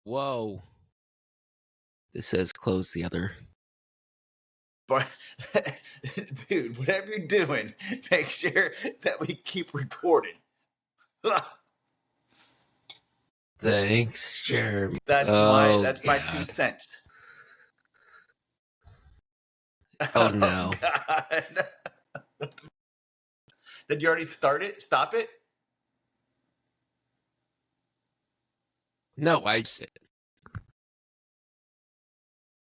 Whoa. This says close the other. But, dude, whatever you're doing, make sure that we keep recording. Thanks, Jeremy. That's my 2 cents. Oh, no. God. Did you already start it? Stop it? No, I said.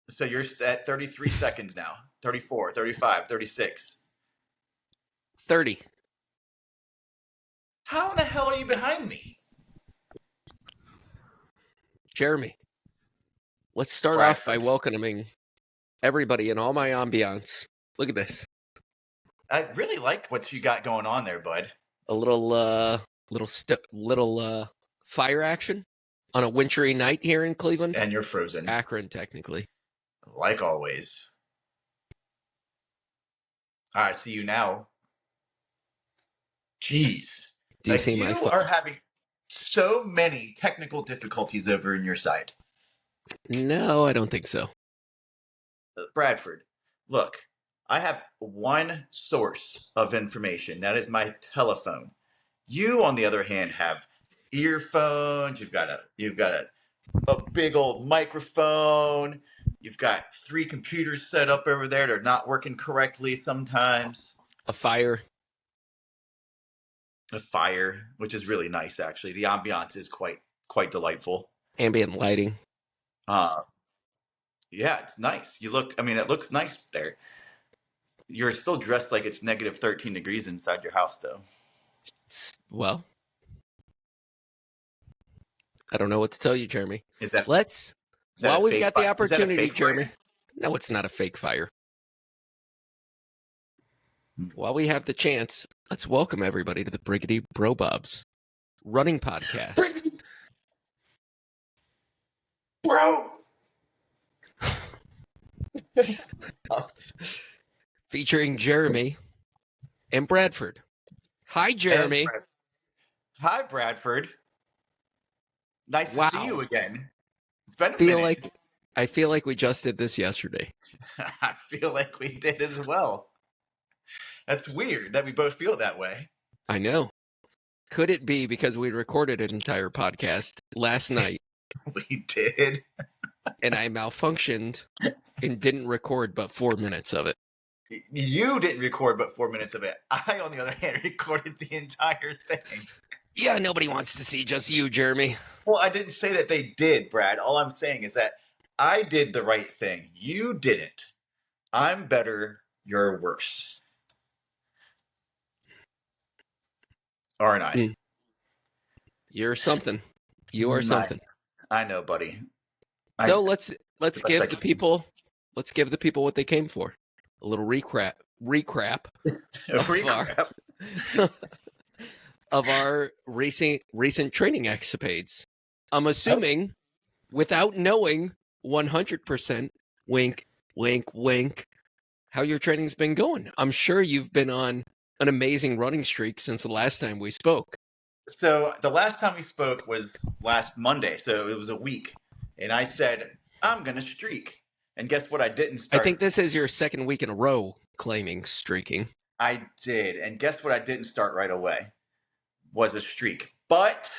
So you're at 33 seconds now. 34, 35, 36. 30. How in the hell are you behind me? Jeremy, let's start off by welcoming everybody in all my ambiance. Look at this. I really like what you got going on there, bud. A little fire action on a wintry night here in Cleveland. And you're frozen. Akron, technically. Like always. All right, see you now. Jeez. Do you see my You are having so many technical difficulties over in your side. No, I don't think so. Bradford, look, I have one source of information. That is my telephone. You, on the other hand, have earphones. You've got a big old microphone. You've got 3 computers set up over there. They're not working correctly sometimes. A fire, which is really nice, actually. The ambiance is quite delightful. Ambient lighting. Yeah, it's nice. It looks nice there. You're still dressed like it's negative 13 degrees inside your house, though. Well, I don't know what to tell you, Jeremy. While we've got the opportunity, Jeremy. No, it's not a fake fire. While we have the chance, let's welcome everybody to the Briggity Bro Bob's running podcast. Bro! Featuring Jeremy and Bradford. Hi, Jeremy. Hi, Bradford. Nice to see you again. It's been a minute. I feel like we just did this yesterday. I feel like we did as well. That's weird that we both feel that way. I know. Could it be because we recorded an entire podcast last night? We did. And I malfunctioned and didn't record but 4 minutes of it. You didn't record but 4 minutes of it. I, on the other hand, recorded the entire thing. Yeah, nobody wants to see just you, Jeremy. Well, I didn't say that they did, Brad. All I'm saying is that I did the right thing. You didn't. I'm better. You're worse. Aren't I? You're something. You are something. I know, buddy. So let's give the people what they came for. A little recap of our recent training escapades. I'm assuming, without knowing 100%, wink, wink, wink, how your training's been going. I'm sure you've been on an amazing running streak since the last time we spoke. So the last time we spoke was last Monday, so it was a week. And I said, I'm going to streak. And guess what? I didn't start. I think this is your second week in a row claiming streaking. I did. And guess what? I didn't start right away. Was a streak. But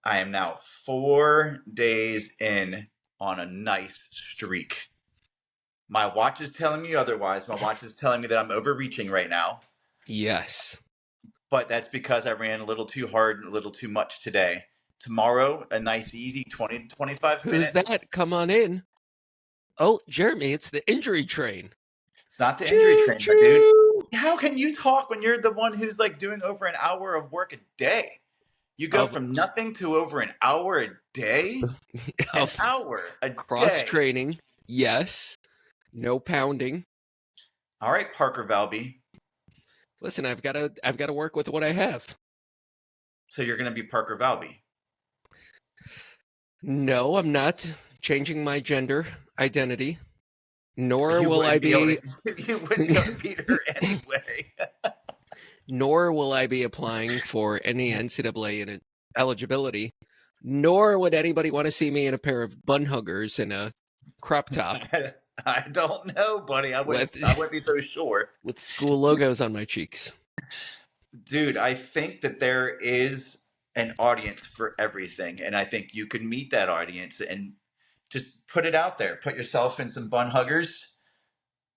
I am now 4 days in on a nice streak. My watch is telling me otherwise. My watch is telling me that I'm overreaching right now. Yes. But that's because I ran a little too hard and a little too much today. Tomorrow, a nice, easy 20 to 25 minutes. Who's that? Come on in. Oh, Jeremy, it's the injury train. It's not the injury train, my dude. How can you talk when you're the one who's like doing over an hour of work a day? You go from nothing to over an hour a day? An hour a day. Cross training, yes. No pounding. All right, Parker Valby. Listen, I've got to work with what I have. So you're going to be Parker Valby? No, I'm not changing my gender identity. Nor will I be. You wouldn't be able to beat her anyway. Nor will I be applying for any NCAA eligibility. Nor would anybody want to see me in a pair of bun huggers and a crop top I don't know, buddy. I wouldn't. with I wouldn't be so sure, with school logos on my cheeks. dude. I think that there is an audience for everything, and I think you can meet that audience and just put it out there. Put yourself in some bun huggers.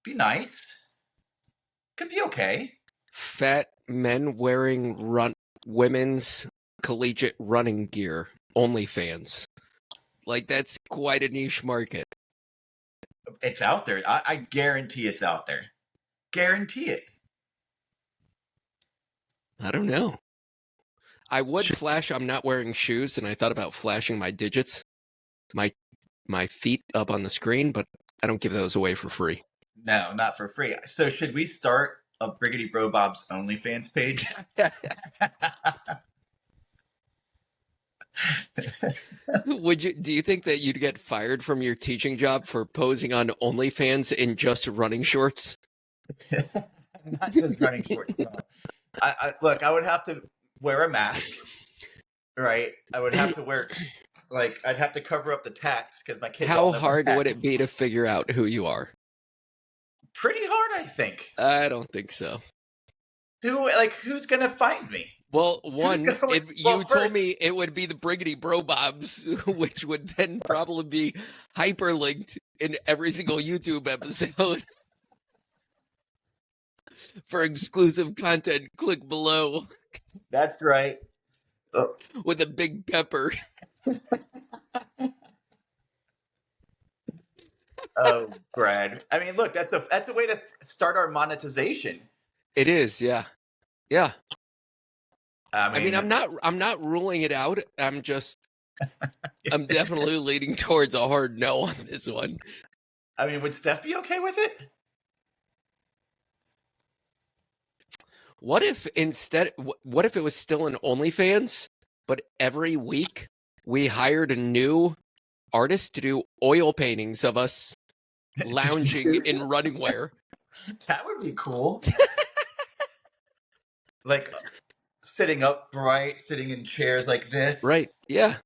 Be nice. Could be okay. Fat men wearing women's collegiate running gear. OnlyFans. Like that's quite a niche market. It's out there. I guarantee it's out there. Guarantee it. I don't know. I would flash. I'm not wearing shoes, and I thought about flashing my digits, my feet up on the screen, but I don't give those away for free. No, not for free. So should we start a Briggity Bro Bob's OnlyFans page? Do you think that you'd get fired from your teaching job for posing on OnlyFans in just running shorts? Not just running shorts. No. Look, I would have to wear a mask, right? I would have to wear, I'd have to cover up the tats because my kids. How hard would it be to figure out who you are? Pretty hard, I think. I don't think so. Who's gonna find me? Well, one, you first, told me it would be the Briggity Bro Bobs, which would then probably be hyperlinked in every single YouTube episode. For exclusive content, click below. That's right. With a big pepper. Oh, Brad. I mean, look, that's a way to start our monetization. It is, yeah. Yeah. I mean, I'm not ruling it out. I'm definitely leaning towards a hard no on this one. I mean, would Steph be okay with it? What if it was still an OnlyFans, but every week we hired a new artist to do oil paintings of us lounging in running wear? That would be cool. Like sitting upright, sitting in chairs like this. Right. Yeah.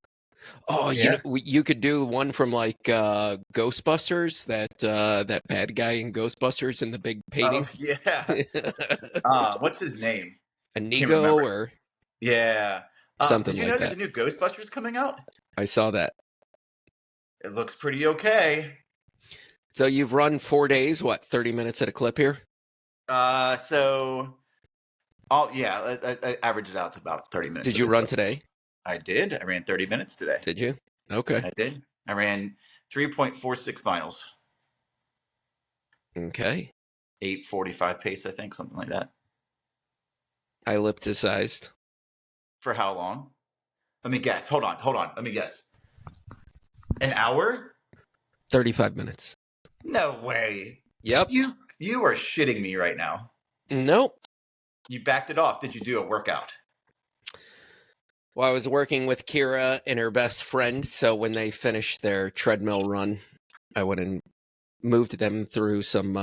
Oh, yeah. You could do one from like Ghostbusters, that bad guy in Ghostbusters in the big painting. Oh, yeah. What's his name? Inigo or yeah. something did you like know that. there's a new Ghostbusters coming out? I saw that. It looks pretty okay. So you've run 4 days, what, 30 minutes at a clip here? I averaged it out to about 30 minutes. Did you run today? I did. I ran 30 minutes today. Did you? Okay. I did. I ran 3.46 miles. Okay. 8:45 pace, I think, something like that. I ellipticized. For how long? Let me guess. Hold on. Let me guess. An hour? 35 minutes. No way. Yep. You are shitting me right now. Nope. You backed it off. Did you do a workout? Well, I was working with Kira and her best friend, so when they finished their treadmill run, I went and moved them through some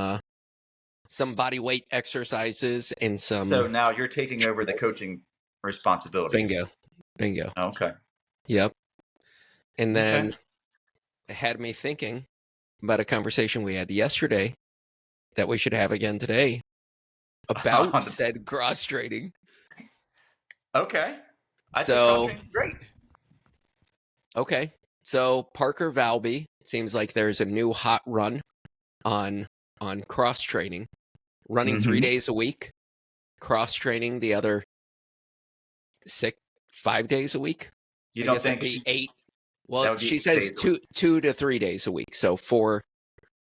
body weight exercises and some. So now you're taking over the coaching responsibilities. Bingo. Okay. Yep. And then it had me thinking about a conversation we had yesterday that we should have again today about said cross training. Okay. I think cross training is great. Okay. So Parker Valby, seems like there's a new hot run on cross training, running 3 days a week, cross training the other 5 days a week. You don't think it'd be 8? Well, she says 2 to 3 days a week, so 4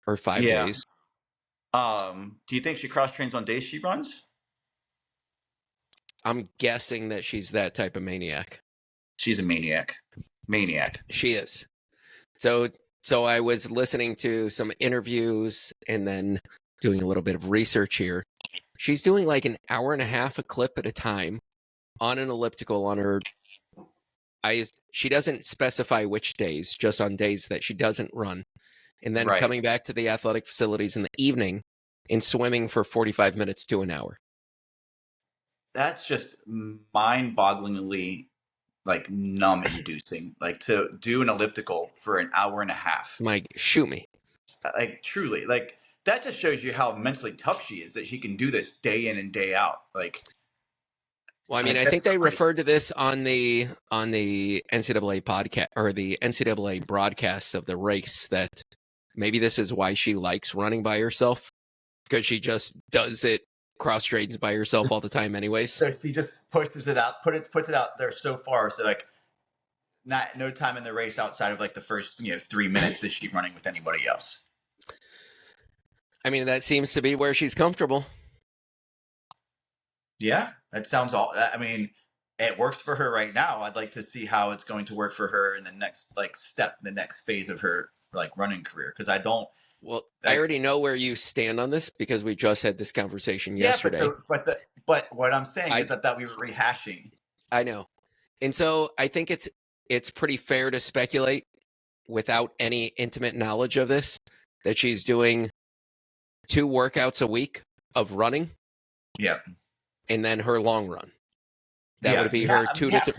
or 5 days. Do you think she cross trains on days she runs? I'm guessing that she's that type of maniac. She's a maniac. She is. So I was listening to some interviews and then doing a little bit of research here. She's doing like an hour and a half a clip at a time on an elliptical on her. She doesn't specify which days, just on days that she doesn't run. And then coming back to the athletic facilities in the evening and swimming for 45 minutes to an hour. That's just mind-bogglingly like numb inducing. Like to do an elliptical for an hour and a half. Mike, shoot me. Like truly, like that just shows you how mentally tough she is that she can do this day in and day out. Well, I mean, Like I that's think they crazy. referred to this on the NCAA podcast or the NCAA broadcast of the race that maybe this is why she likes running by herself, because she just does it cross trains by herself all the time anyways. So she just pushes it out, puts it out there so far. So like not no time in the race outside of like the first 3 minutes is she running with anybody else. I mean, that seems to be where she's comfortable. Yeah, that sounds all. I mean, it works for her right now. I'd like to see how it's going to work for her in the next step, the next phase of her running career. Because I don't Well, I like. already know where you stand on this because we just had this conversation Yeah, yesterday. but what I'm saying is I I thought we were rehashing. I know. And so I think it's pretty fair to speculate without any intimate knowledge of this that she's doing 2 workouts a week of running Yeah, and then her long run. That yeah, would be yeah. her 2 to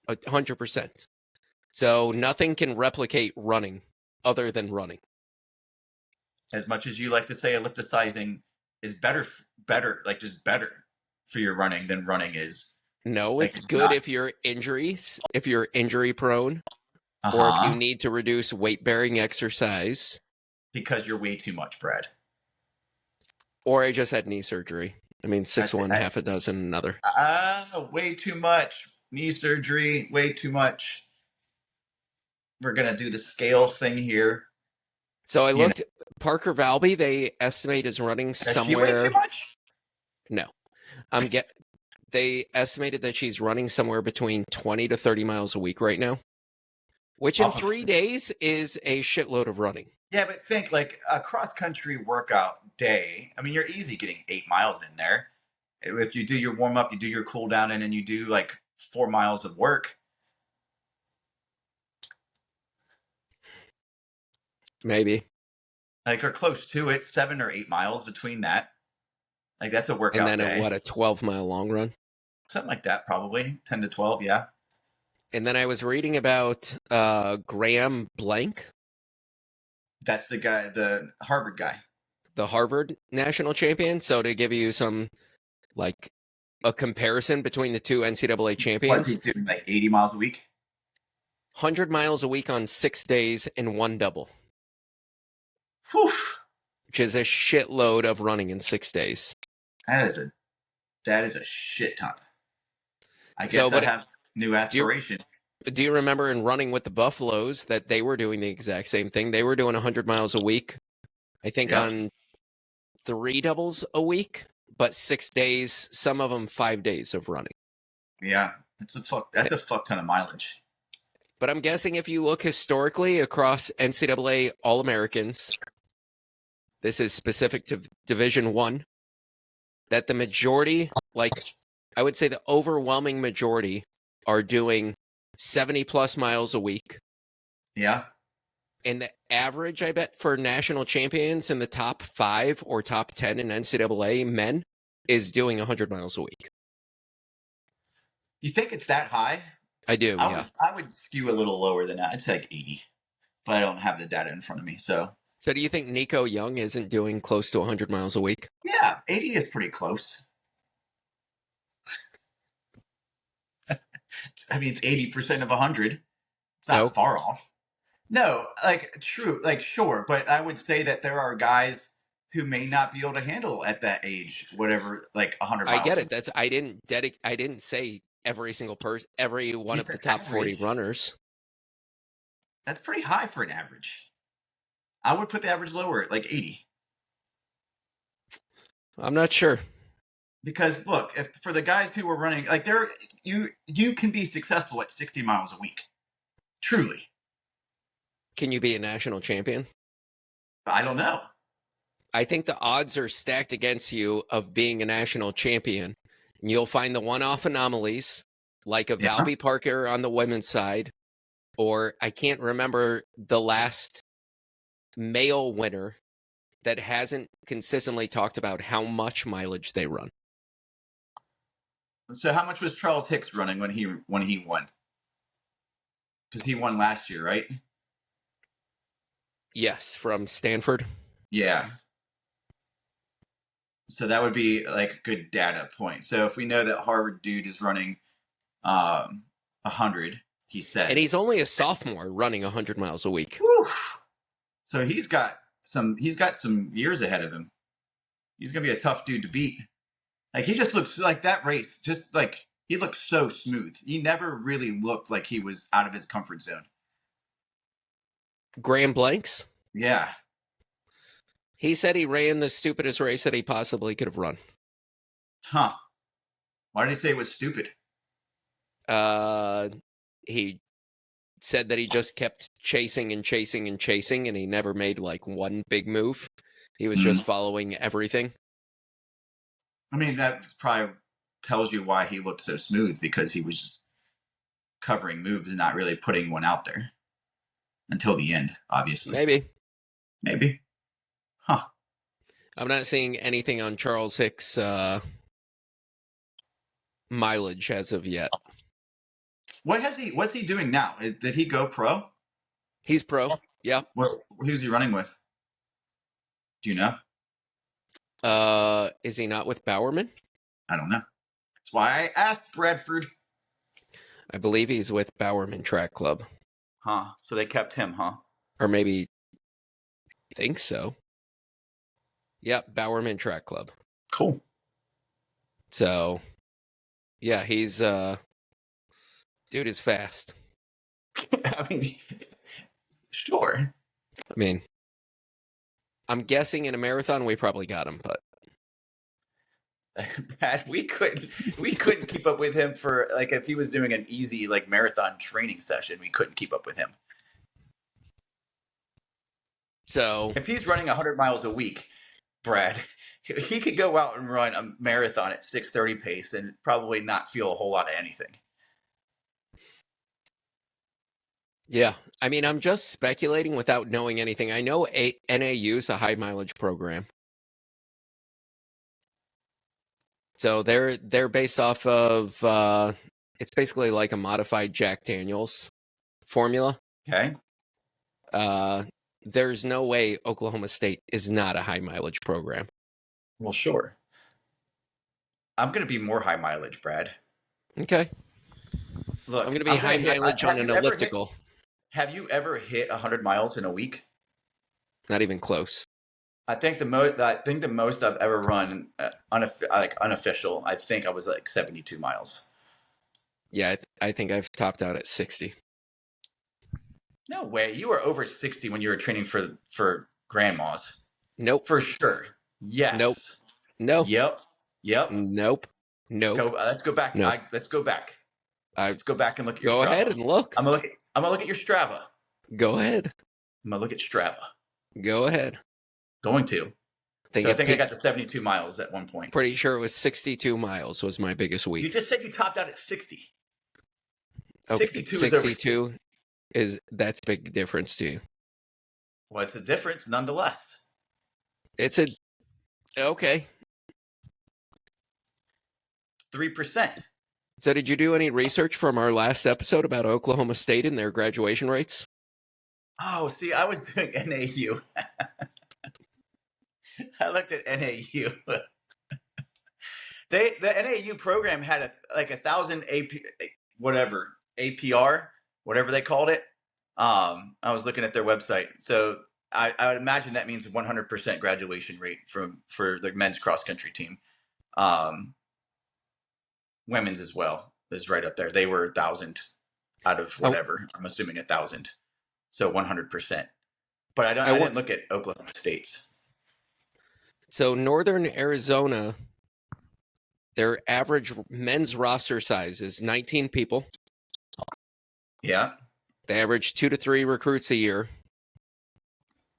100%. So nothing can replicate running other than running. As much as you like to say ellipticizing is better, like just better for your running than running is. No, Like it's it's good not. if you're injury prone, Uh or if you huh. need to reduce weight bearing exercise, Because you're way too much, Brad. or I just had knee surgery. I mean, I, 6 th- one, half a dozen another. way too much. Knee surgery, way too much. We're gonna do the scale thing here. So I You know, looked, Parker Valby, they estimate is running does she weigh too somewhere. much? No, they estimated that she's running somewhere between 20 to 30 miles a week right now, which in Off of 3 days is a shitload of running. Yeah, but think like a cross country workout day. I mean, you're easy getting 8 miles in there. If you do your warm up, you do your cool down, and then you do like 4 miles of work. Maybe. Like are close to it, 7 or 8 miles between that. Like that's a And workout then day. a 12-mile long run. Something like that, probably 10 to 12. Yeah, And then I was reading about Graham Blank, that's the guy, the Harvard guy. the Harvard national champion. So to give you some, like, a comparison between the 2 NCAA What's he champions, doing? Like 80 miles a week? 100 miles a week on 6 days and 1 double, Whew. which is a shitload of running in 6 days. That is a shit ton. I So, guess I but have new do you aspirations. do you remember in running with the Buffaloes that they were doing the exact same thing? They were doing 100 miles a week, I think, Yep. on 3 doubles a week, but 6 days, some of them 5 days of running. Yeah. That's a fuck ton of mileage. But I'm guessing if you look historically across NCAA All-Americans, this is specific to Division One, that the majority, like I would say the overwhelming majority, are doing 70 plus miles a week. Yeah. And the average, I bet, for national champions in the top 5 or top 10 in NCAA men is doing 100 miles a week. You think it's that high? I do, I yeah. would I would skew a little lower than that. I'd say like 80, but I don't have the data in front of me. So So do you think Nico Young isn't doing close to 100 miles a week? yeah, 80 is pretty close. I mean, it's 80% of 100. It's not No. far off. No, like true, like sure, but I would say that there are guys who may not be able to handle at that age, whatever, like 100 I miles get a it. week. I didn't say every single person, every one You of the said top 40 average. runners. That's pretty high for an average. I would put the average lower at like 80. I'm not sure. Because look, if for the guys who are running, like you can be successful at 60 miles a week. Truly. Can you be a national champion? I don't know. I think the odds are stacked against you of being a national champion. And you'll find the one-off anomalies, like a Yeah. Valby Parker on the women's side, or I can't remember the last male winner that hasn't consistently talked about how much mileage they run. So how much was Charles Hicks running when he won? Because he won last year, right? Yes, from Stanford. Yeah. So that would be like a good data point. So if we know that Harvard dude is running 100, he And he's says. only a sophomore running 100 miles a week. Whew. So he's got some years ahead of him. He's gonna be a tough dude to beat. Like he just looks like that race, just like he looks so smooth. He never really looked like he was out of his comfort zone. Graham Blanks, Yeah. he said he ran the stupidest race that he possibly could have run. Huh. Why did he say it was stupid? He said that he just kept chasing and chasing and chasing, and he never made like one big move. He was just following everything. I mean, that probably tells you why he looked so smooth, because he was just covering moves and not really putting one out there until the end, obviously. Maybe. Huh. I'm not seeing anything on Charles Hicks' mileage as of yet. What's he doing now? Did he go pro? He's pro. Yeah. Who's he running with? Do you know? Is he not with Bowerman? I don't know. That's why I asked Bradford. I believe he's with Bowerman Track Club. Huh. So they kept him, huh? Or maybe, I think so. Yep, Bowerman Track Club. Cool. So, yeah, he's, dude is fast. I mean, sure. I mean, I'm guessing in a marathon we probably got him, but Brad, we couldn't keep up with him for, like, if he was doing an easy like marathon training session, we couldn't keep up with him. so If he's running 100 miles a week, Brad, he could go out and run a marathon at 6:30 pace and probably not feel a whole lot of anything. yeah. I mean, I'm just speculating without knowing anything. I know NAU is a high mileage program. So they're based off of it's basically like a modified Jack Daniels formula. Okay. There's no way Oklahoma State is not a high mileage program. Well, sure. I'm going to be more high mileage, Brad. Okay. Look, I'm going to be high mileage on an elliptical. Have you ever hit 100 miles in a week? Not even close. I think the most I've ever run unofficial, I think I was like 72 miles. Yeah, I think I've topped out at 60. No way. You were over 60 when you were training for grandmas. Nope. For sure. Yes. Nope. Nope. Yep. Nope. Let's go back. No. Let's go back. Let's go back and look at your Strava. Go ahead and look. I'm gonna look at your Strava. Go ahead. I'm gonna look at Strava. Go ahead. Going to. I think I got to 72 miles at one point. Pretty sure it was 62 miles was my biggest week. You just said you topped out at 60. Okay, 62 that's a big difference to you. Well, it's a difference nonetheless. Okay. 3%. So did you do any research from our last episode about Oklahoma State and their graduation rates? Oh, see, I was doing NAU. I looked at NAU. The NAU program had 1,000 APR, whatever they called it. I was looking at their website, so I would imagine that means 100% graduation rate for the men's cross country team. Women's as well is right up there. They were 1,000 out of whatever. I'm assuming 1,000, so 100%. But I didn't look at Oklahoma State's. So Northern Arizona, their average men's roster size is 19 people. Yeah. They average 2 to 3 recruits a year.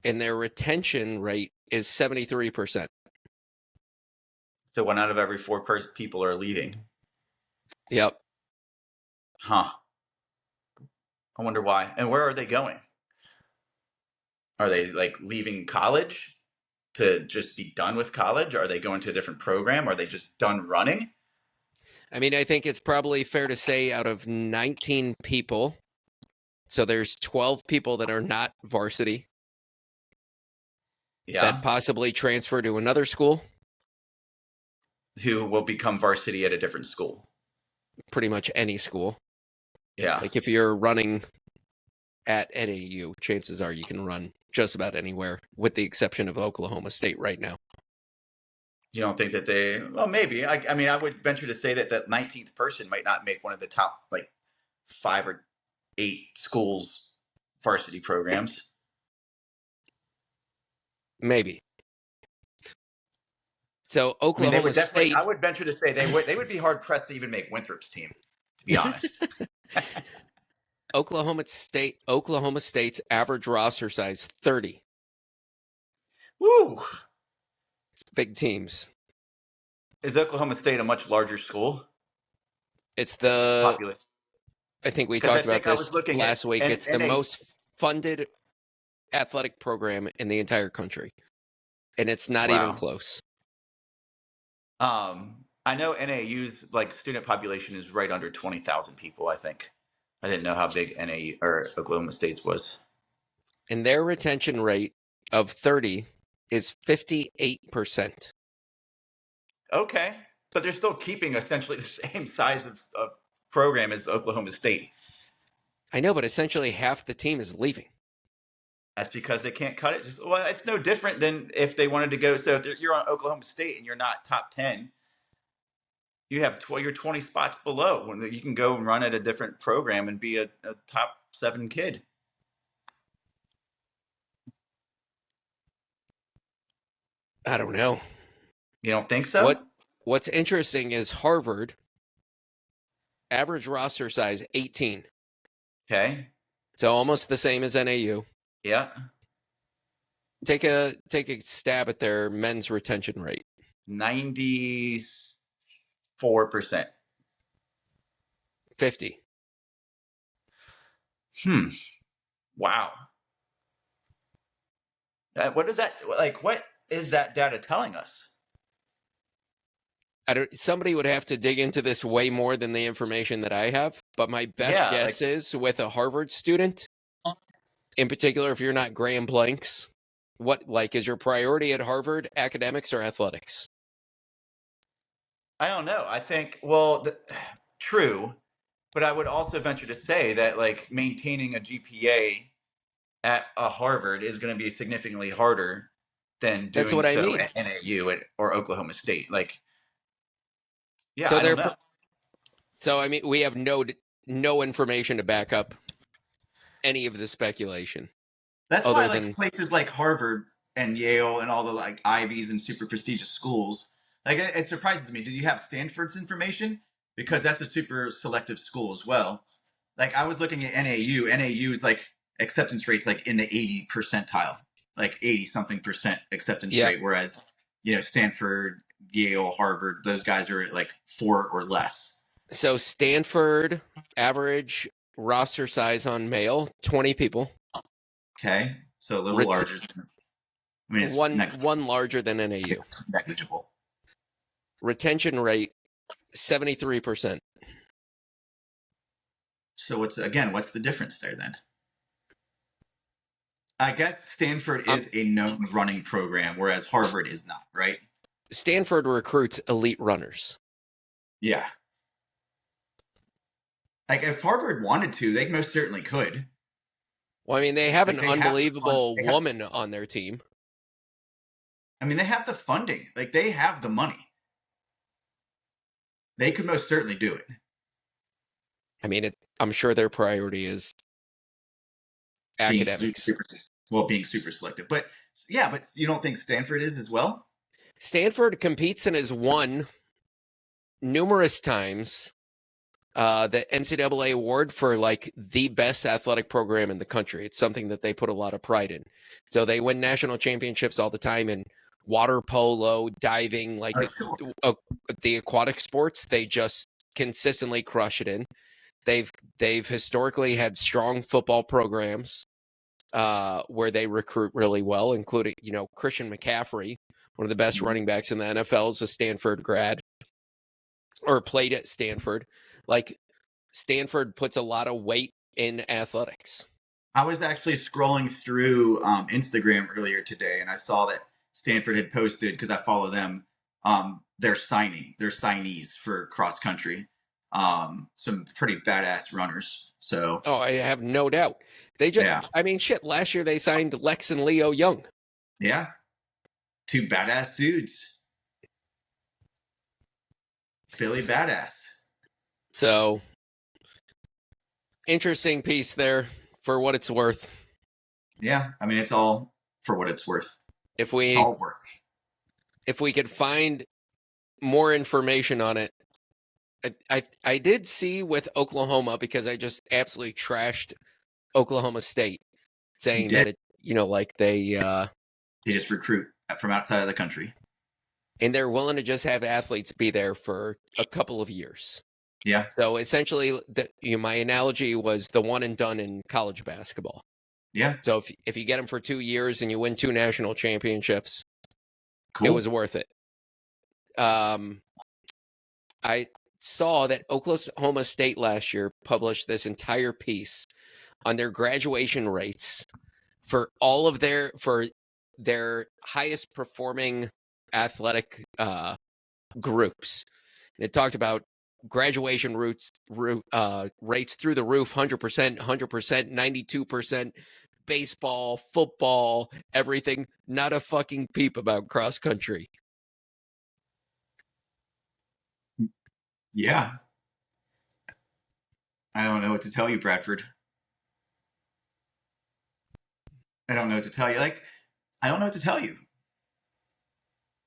And their retention rate is 73%. So 1 out of every 4 people are leaving. Yep. Huh. I wonder why. And where are they going? Are they leaving college to just be done with college? Are they going to a different program? Are they just done running? I mean, I think it's probably fair to say out of 19 people, so there's 12 people that are not varsity that Yeah. possibly transfer to another school, Who will become varsity at a different school. pretty much any school. Yeah. Like if you're running at NAU, chances are you can run just about anywhere, with the exception of Oklahoma State right now. You don't think that they, well, maybe. I mean, I would venture to say that that 19th person might not make one of the top, like, 5 or 8 schools varsity programs. Maybe. So I mean, they Oklahoma would definitely, State, I would venture to say they would be hard pressed to even make Winthrop's team, to be honest. Oklahoma State's average roster size 30. Woo! It's big teams. Is Oklahoma State a much larger school? It's the, Population? I think we Because I talked about think I was this looking at last week. It's the NA. most funded athletic program in the entire country, and it's not even Wow. close. I know NAU's like student population is right under 20,000 people. I think. I didn't know how big NAU or Oklahoma State's was. And their retention rate of 30 is 58%. Okay, but they're still keeping essentially the same size of program as Oklahoma State. I know, but essentially half the team is leaving. That's because they can't cut it. Well, it's no different than if they wanted to go. So if you're on Oklahoma State and you're not top 10, you have you're 20 spots below when you can go and run at a different program and be a top 7 kid. I don't know. You don't think so? What's interesting is Harvard, average roster size 18. Okay. So almost the same as NAU. Yeah. Take a stab at their men's retention rate. 94%. 50. Wow. What is that like? What is that data telling us? Somebody would have to dig into this way more than the information that I have, but my best Yeah, guess is with a Harvard student, in particular, if you're not Graham Blanks, what is your priority at Harvard, academics or athletics? I don't know. I think true, but I would also venture to say that like maintaining a GPA at a Harvard is going to be significantly harder than That's doing what I so mean. at NAU or Oklahoma State. Like, yeah, So I don't know. I mean, we have no information to back up any of the speculation. That's why Other like than places like Harvard and Yale and all the like Ivies and super prestigious schools, like it surprises me. Do you have Stanford's information? Because that's a super selective school as well. Like I was looking at NAU. NAU's like acceptance rates like in the 80 percentile, like 80 something percent acceptance yeah. rate, whereas Stanford, Yale, Harvard, those guys are at like 4 or less. So Stanford average roster size on male 20 people. Okay, so a little larger. I mean, it's one larger than NAU. negligible. Retention rate 73%. So what's the difference there then? I guess Stanford is a known running program, whereas Harvard is not, right? Stanford recruits elite runners. Yeah. Like if Harvard wanted to, they most certainly could. Well, I mean, they have Like, an they have unbelievable woman on their team. I mean, they have the funding. Like they have the money. They could most certainly do it. I mean, I'm sure their priority is academics. Being super selective. But yeah, but you don't think Stanford is as well? Stanford competes and has won numerous times the NCAA award for like the best athletic program in the country. It's something that they put a lot of pride in. So they win national championships all the time in water polo, diving, like the aquatic sports. They just consistently crush it in. They've historically had strong football programs where they recruit really well, including Christian McCaffrey, one of the best running backs in the NFL, is a Stanford grad. or played at Stanford. Like, Stanford puts a lot of weight in athletics. I was actually scrolling through Instagram earlier today, and I saw that Stanford had posted, because I follow them, their signees for cross country. Some pretty badass runners. So Oh, I have no doubt. They just, yeah, I mean, shit, last year they signed Lex and Leo Young. yeah, two badass dudes. Billy Badass. So, interesting piece there for what it's worth. Yeah, I mean, it's all for what it's worth. If It's we all worth. if we could find more information on it, I did see with Oklahoma, because I just absolutely trashed Oklahoma State, You saying that did. it, like they They just recruit from outside of the country. and they're willing to just have athletes be there for a couple of years. Yeah, So essentially, my analogy was the one and done in college basketball. yeah, So if you get them for 2 years and you win 2 national championships, it cool. was worth it. I saw that Oklahoma State last year published this entire piece on their graduation rates for all of their highest performing athletic groups. And it talked about graduation rates through the roof: 100%, 100%, 92%, baseball, football, everything. Not a fucking peep about cross country. Yeah, I don't know what to tell you, Bradford. I don't know what to tell you. Like, I don't know what to tell you.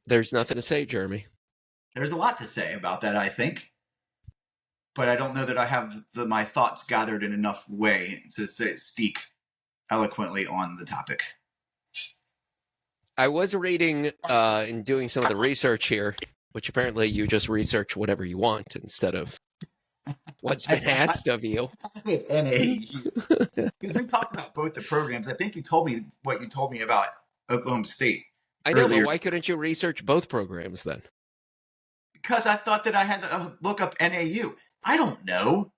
There's nothing to say, Jeremy. There's a lot to say about that, I think, but I don't know that I have my thoughts gathered in enough way to speak eloquently on the topic. I was reading and doing some of the research here, which apparently you just research whatever you want instead of what's been asked of you. With NAU, because we talked about both the programs. I think you told me what you told me about Oklahoma State I know, but earlier, why couldn't you research both programs then? because I thought that I had to look up NAU. I don't know,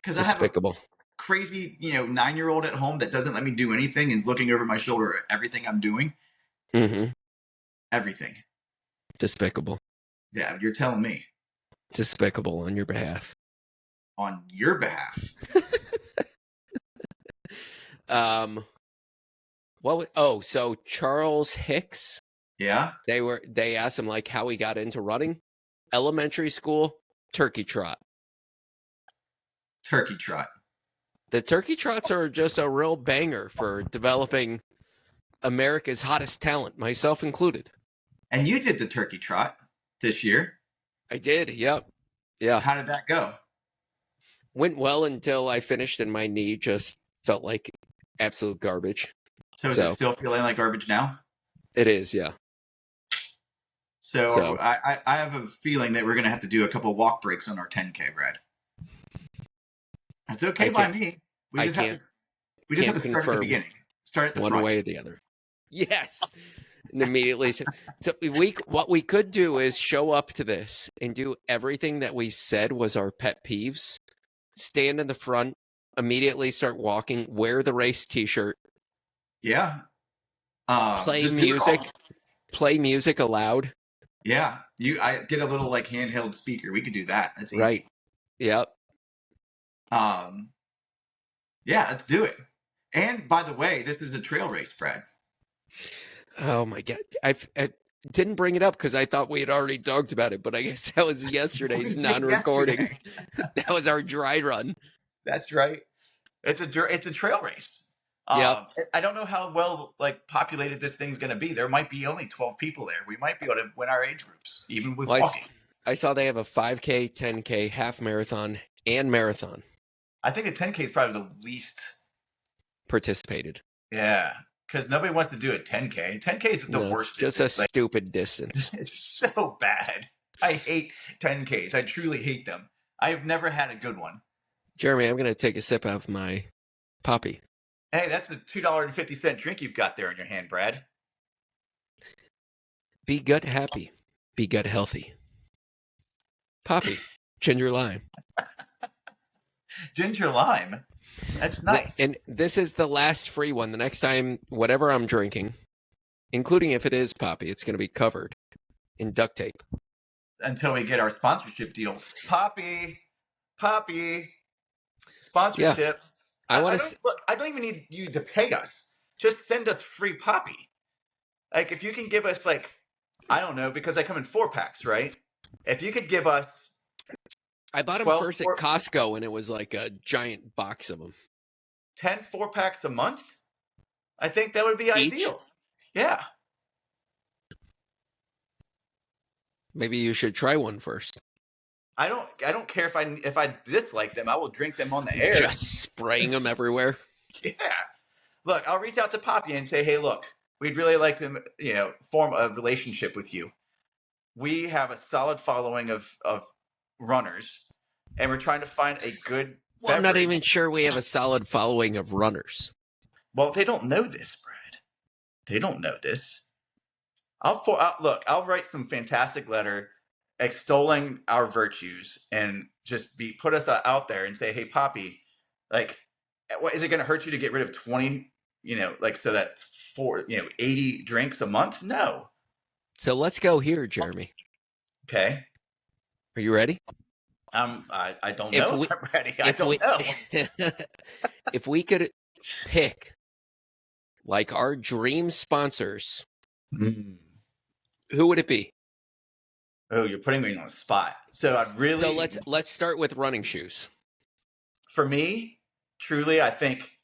because I have a Despicable. crazy, 9-year-old at home that doesn't let me do anything and is looking over my shoulder at everything I'm doing. Mm-hmm. Everything. Despicable. Yeah, you're telling me. Despicable on your behalf. On your behalf. So Charles Hicks, Yeah? they asked him like how he got into running. Elementary school, turkey trot. Turkey trot. The turkey trots are just a real banger for developing America's hottest talent, myself included. And you did the turkey trot this year. I did, yep. Yeah. How did that go? Went well until I finished and my knee just felt like absolute garbage. So is it still feeling like garbage now? It is, yeah. So I have a feeling that we're going to have to do a couple walk breaks on our 10K, Brad. That's okay by me. We just have to start at the beginning. Start at the front. One way or the other. Yes. And immediately. So what we could do is show up to this and do everything that we said was our pet peeves. Stand in the front, immediately start walking, wear the race t-shirt. Yeah. Play music aloud. Yeah. I get a little like handheld speaker. We could do that. That's easy. Right. Yep. Yeah, let's do it. And by the way, this is a trail race, Brad. Oh my God. I didn't bring it up because I thought we had already talked about it, but I guess that was yesterday's non-recording. That was our dry run. That's right. It's a trail race. Yep. I don't know how well populated this thing's going to be. There might be only 12 people there. We might be able to win our age groups, even with walking. I saw they have a 5K, 10K, half marathon, and marathon. I think a 10K is probably the least participated. Yeah, because nobody wants to do a 10K. 10K is the worst. Just distance. A stupid distance. It's so bad. I hate 10Ks. I truly hate them. I've never had a good one. Jeremy, I'm going to take a sip of my poppy. Hey, that's a $2.50 drink you've got there in your hand, Brad. Be gut happy. Be gut healthy. Poppy, ginger lime. Ginger lime. That's nice. And this is the last free one. The next time, whatever I'm drinking, including if it is Poppy, it's going to be covered in duct tape. Until we get our sponsorship deal. Poppy, sponsorships. Yeah, I want to. I don't even need you to pay us. Just send us free Poppy. Like if you can give us like, I don't know, because they come in 4-packs, right? If you could give us I bought them 12 first at Costco, and it was like a giant box of them. 10 4-packs a month, I think that would be ideal. Yeah. Maybe you should try one first. I don't care if I dislike them. I will drink them on the air. Just spraying them everywhere. Yeah. Look, I'll reach out to Poppy and say, hey, look, we'd really like to, form a relationship with you. We have a solid following of runners, and we're trying to find a good Well, I'm not beverage. even sure we have a solid following of runners. Well, they don't know this, Brad. They don't know this. I'll write some fantastic letter extolling our virtues and just put us out there and say, hey, Poppy, like, what is it going to hurt you to get rid of 20, so that's 80 drinks a month? No. So let's go here, Jeremy. Okay. Are you ready? I don't know if I'm ready. I don't know. If we could pick like our dream sponsors, who would it be? Oh, you're putting me on the spot. So let's start with running shoes. For me, truly, I think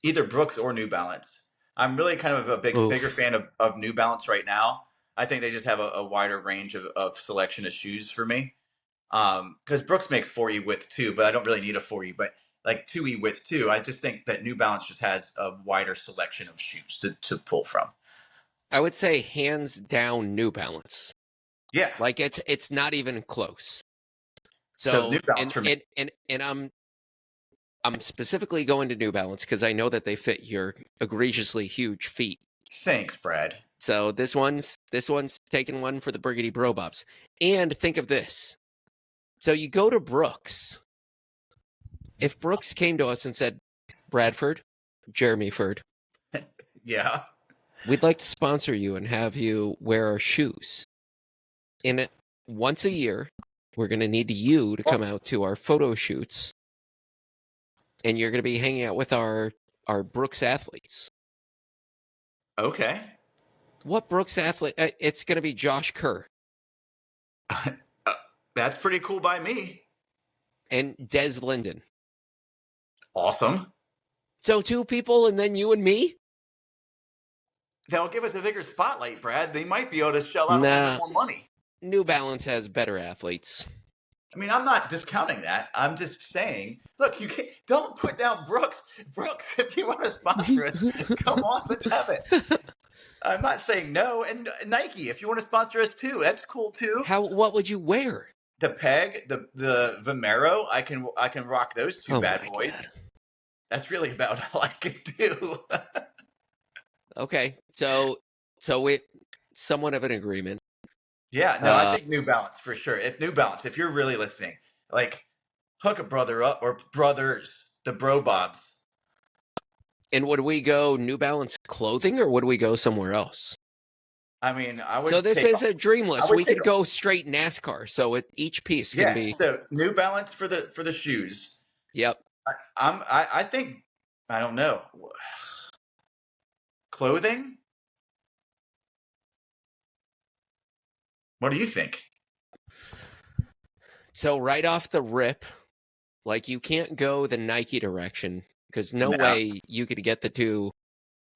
either Brooks or New Balance. I'm really kind of a bigger fan of New Balance right now. I think they just have a wider range of selection of shoes for me. Because Brooks makes 4E width too, but I don't really need a 4E, but like 2E width too. I just think that New Balance just has a wider selection of shoes to pull from. I would say hands down New Balance. Yeah. Like it's not even close. So New Balance for me. And I'm specifically going to New Balance because I know that they fit your egregiously huge feet. Thanks, Brad. So this one's taking one for the Briggity Bro Bobs. And think of this. So you go to Brooks. If Brooks came to us and said, Bradford, Jeremy Ford, yeah, we'd like to sponsor you and have you wear our shoes. And once a year, we're going to need you to come out to our photo shoots. And you're going to be hanging out with our Brooks athletes. Okay. What Brooks athlete? It's going to be Josh Kerr. That's pretty cool by me. And Des Linden. Awesome. So 2 people and then you and me? They'll give us a bigger spotlight, Brad. They might be able to shell out a little bit more money. New Balance has better athletes. I mean, I'm not discounting that. I'm just saying, look, don't put down Brooks. Brooks, if you want to sponsor us, come on, let's have it. I'm not saying no. And Nike, if you want to sponsor us too, that's cool too. What would you wear? The Peg, the Vomero, I can rock those 2 bad boys. God. That's really about all I can do. Okay, so we somewhat of an agreement. Yeah, no, I think New Balance for sure. If you're really listening, like hook a brother up or brothers, the Bro Bobs. And would we go New Balance clothing or would we go somewhere else? I mean, I would. So this is a dream list. We could go straight NASCAR. So each piece can be. So New Balance for the shoes. Yep. I think I don't know. Clothing. What do you think? So right off the rip, like you can't go the Nike direction because no way you could get the 2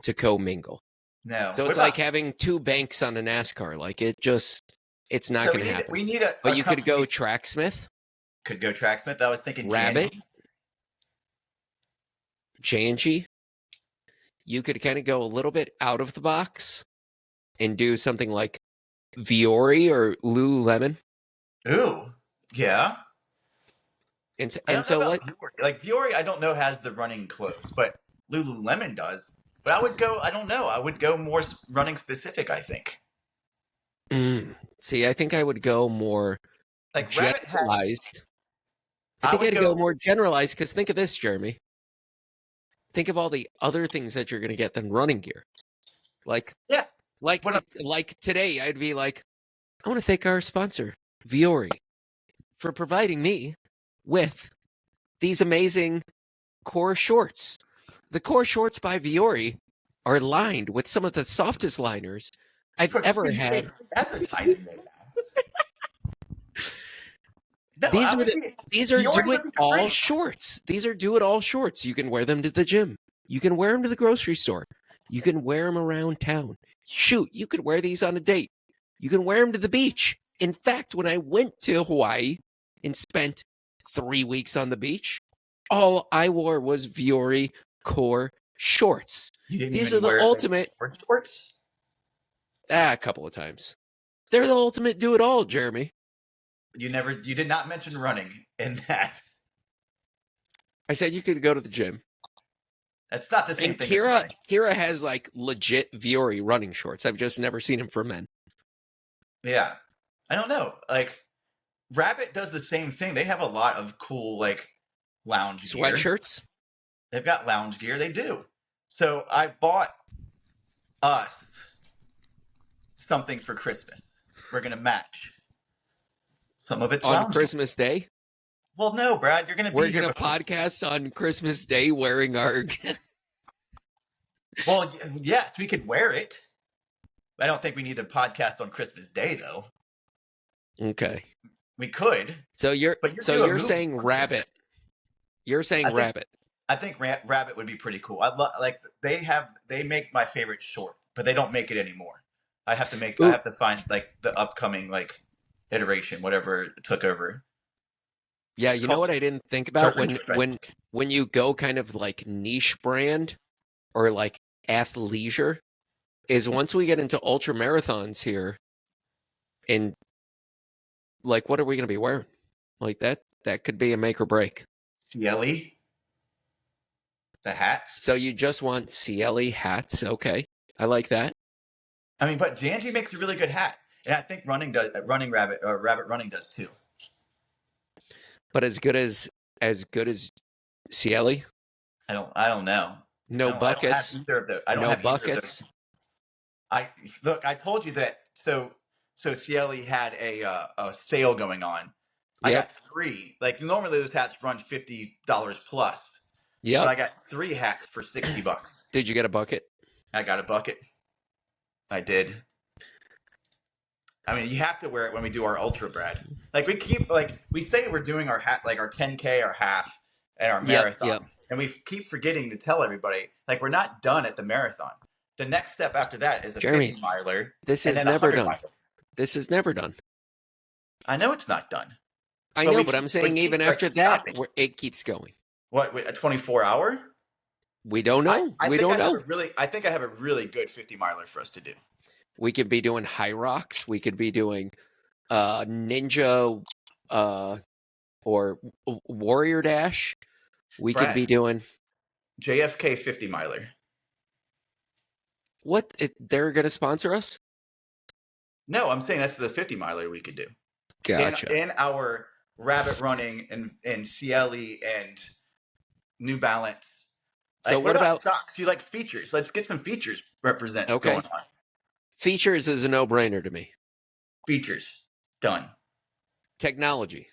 to commingle. No. So it's like having 2 banks on a NASCAR. Like it's not going to happen. We need a. But you could go Tracksmith. Could go Tracksmith. I was thinking Rabbit. J&G. You could kind of go a little bit out of the box and do something like Viore or Lululemon. Ooh, yeah. And so like Viore, I don't know has the running clothes, but Lululemon does. But I would go. I don't know. I would go more running specific. I think. See, I think I would go more Like rabbit hats, generalized. I I think would I'd go go. more generalized because think of this, Jeremy. Think of all the other things that you're going to get than running gear. Like, Yeah, like, what? like today, I'd be like, I want to thank our sponsor, Viore, for providing me with these amazing core shorts. The core shorts by Viore are lined with some of the softest liners I've ever You're had. advertising right now. No, These I are would the be. these are Dior do it would be all great. shorts. These are do it all shorts. You can wear them to the gym. You can wear them to the grocery store. You can wear them around town. Shoot, you could wear these on a date. You can wear them to the beach. In fact, when I went to Hawaii and spent 3 weeks on the beach, all I wore was Viore core shorts. You didn't These are even the wear like ultimate sport shorts. a couple of times. They're the ultimate do it all, Jeremy. You did not mention running in that. I said you could go to the gym. That's not the same And thing as running. Kira has like legit Viore running shorts. I've just never seen him for men. Yeah, I don't know. Like Rabbit does the same thing. They have a lot of cool like lounge gear. Sweatshirts They've got lounge gear. They do. So I bought us something for Christmas. We're gonna match. Some of it's on lounge gear. Christmas Day. Well, no, Brad, you're gonna be We're here gonna before. podcast on Christmas Day wearing our. Well, yes, we could wear it. I don't think we need a podcast on Christmas Day, though. Okay, We could, so you're but you're movie saying on Christmas. rabbit. You're saying I think rabbit. I think Rabbit would be pretty cool. I like they make my favorite short, but they don't make it anymore. I have to Ooh, find like the upcoming like iteration, whatever it took over. yeah. It's You know called what I didn't think about Surfing Shorts, I think. when you go kind of like niche brand or like athleisure is once we get into ultra marathons here and like what are we gonna be wearing? Like that could be a make or break. CLE, the hats. So you just want CLE hats. Okay. I like that. I mean, but Janji makes a really good hat, and I think Running Rabbit or Rabbit Running does too. But as good as CLE? I don't know. No I don't have buckets. either of those. I don't No have either of those. buckets. I look. I told you that. So CLE had a sale going on. I Yep. got three. Like normally those hats run $50 plus, but Yep. I got three hats for $60. Did you get a bucket? I got a bucket. I did. I mean, you have to wear it when we do our ultra, Brad. Like we say we're doing our hat like our 10K, our half, and our Yep. Yep. marathon, and we keep forgetting to tell everybody like we're not done at the marathon. The next step after that is a Jeremy, 50 miler this and is then a never 100 done. miler. This is never done. I know it's not done. I But know, we but I'm we saying keep even after correcting that, stopping. it keeps going. What a 24-hour? We don't know. I We think don't know. I think I have a really good 50 miler for us to do. We could be doing high rocks. We could be doing ninja or warrior dash. We could Brad, be doing JFK 50 miler. what? They're going to sponsor us? No, I'm saying that's the 50 miler we could do. Gotcha. In our Rabbit Running and CLE and New Balance. So Like, what what about about socks? You like features? Let's get some features represents okay? going on. Features is a no-brainer to me. Features done. Technology.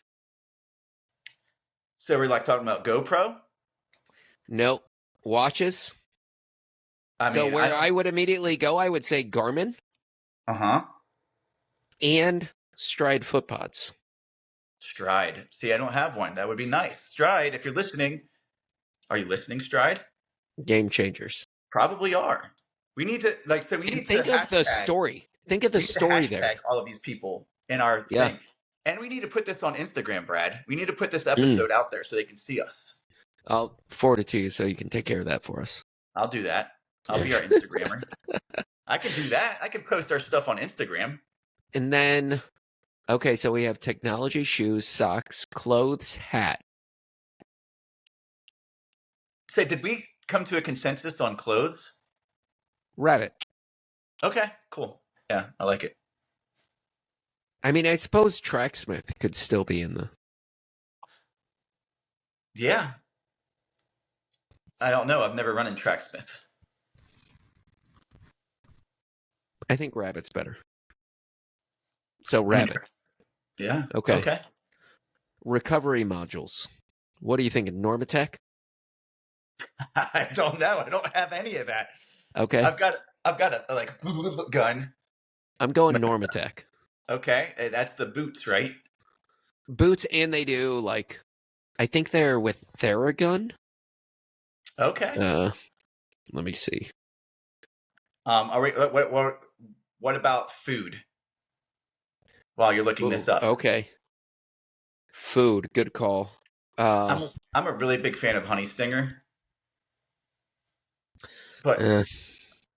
So we're like talking about GoPro. No. Watches. I So mean, I where don't. I would immediately go, I would say Garmin Uh-huh. and Stride footpods. Stride. See, I don't have one. That would be nice. Stride, if you're listening, are you listening, Stride? Game changers. Probably are. We need to we And need to think of the hashtag story. Think of the we need to story there. hashtag all of these people in our Yeah. thing. And we need to put this on Instagram, Brad. We need to put this Mm. episode out there so they can see us. I'll forward it to you so you can take care of that for us. I'll do that. I'll be our Instagrammer. I can do that. I can post our stuff on Instagram. And then, okay, so we have technology, shoes, socks, clothes, hat. Say, did we come to a consensus on clothes? Rabbit. Okay, cool. Yeah, I like it. I mean, I suppose Tracksmith could still be in the. Yeah. I don't know. I've never run in Tracksmith. I think Rabbit's better. So I mean, Rabbit. yeah. Okay. Okay. Recovery modules. What are you thinking? Normatec? I don't know. I don't have any of that. Okay. I've got a like gun. I'm going Normatec. Okay, that's the boots, right? Boots, and they do like, I think they're with Theragun. Okay. Let me see. Are we? What about food? While you're looking Oh, this up, okay. Food, good call. I'm a really big fan of Honey Stinger, but Uh,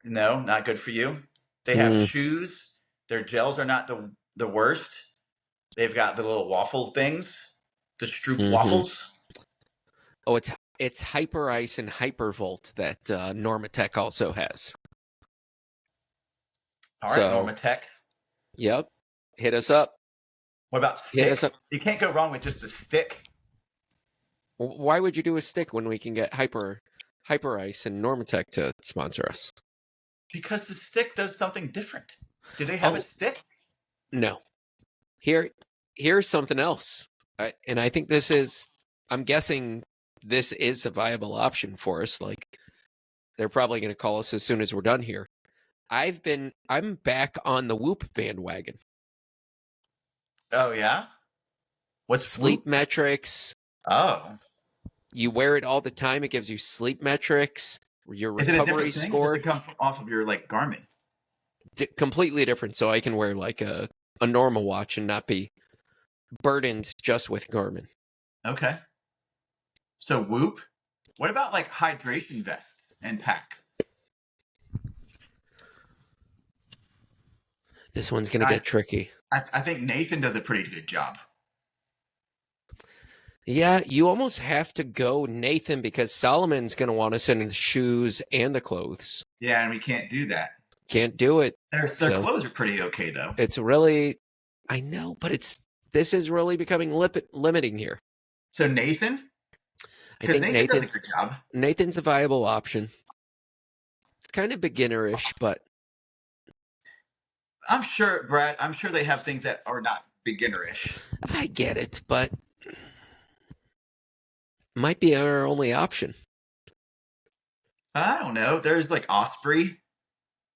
no, not good for you. They have mm, chews. Their gels are not the worst. They've got the little waffle things, the Stroop hmm waffles. Oh, it's Hyper Ice and Hypervolt that Normatec also has. All right, So, Normatec. yep. Hit us up. What about Hit us stick? up. You can't go wrong with just the stick Why would you do a stick when we can get Hyper Ice and Normatec to sponsor us? because the stick does something different. Do they have a Oh, stick? no. Here here's something else. And I think I'm guessing this is a viable option for us. Like, they're probably going to call us as soon as we're done here. I'm back on the Whoop bandwagon. Oh yeah. What's Sleep Whoop? metrics. Oh, You wear it all the time. It gives you sleep metrics, your is it a recovery different thing? Does it score. come off of your like Garmin? Completely different. So I can wear like a normal watch and not be burdened just with Garmin. Okay. So Whoop. What about like hydration vest and pack? This one's going to I, get tricky. I think Nathan does a pretty good job. Yeah, you almost have to go Nathan because Solomon's going to want us in the shoes and the clothes. Yeah, and we can't do that. Can't do it. Their So clothes are pretty okay though. it's really, I know, but this is really becoming limiting here. So Nathan, I because think Nathan does a good job. Nathan's a viable option. It's kind of beginnerish, but I'm sure, Brad. I'm sure they have things that are not beginnerish. I get it, but might be our only option. I don't know. There's like Osprey.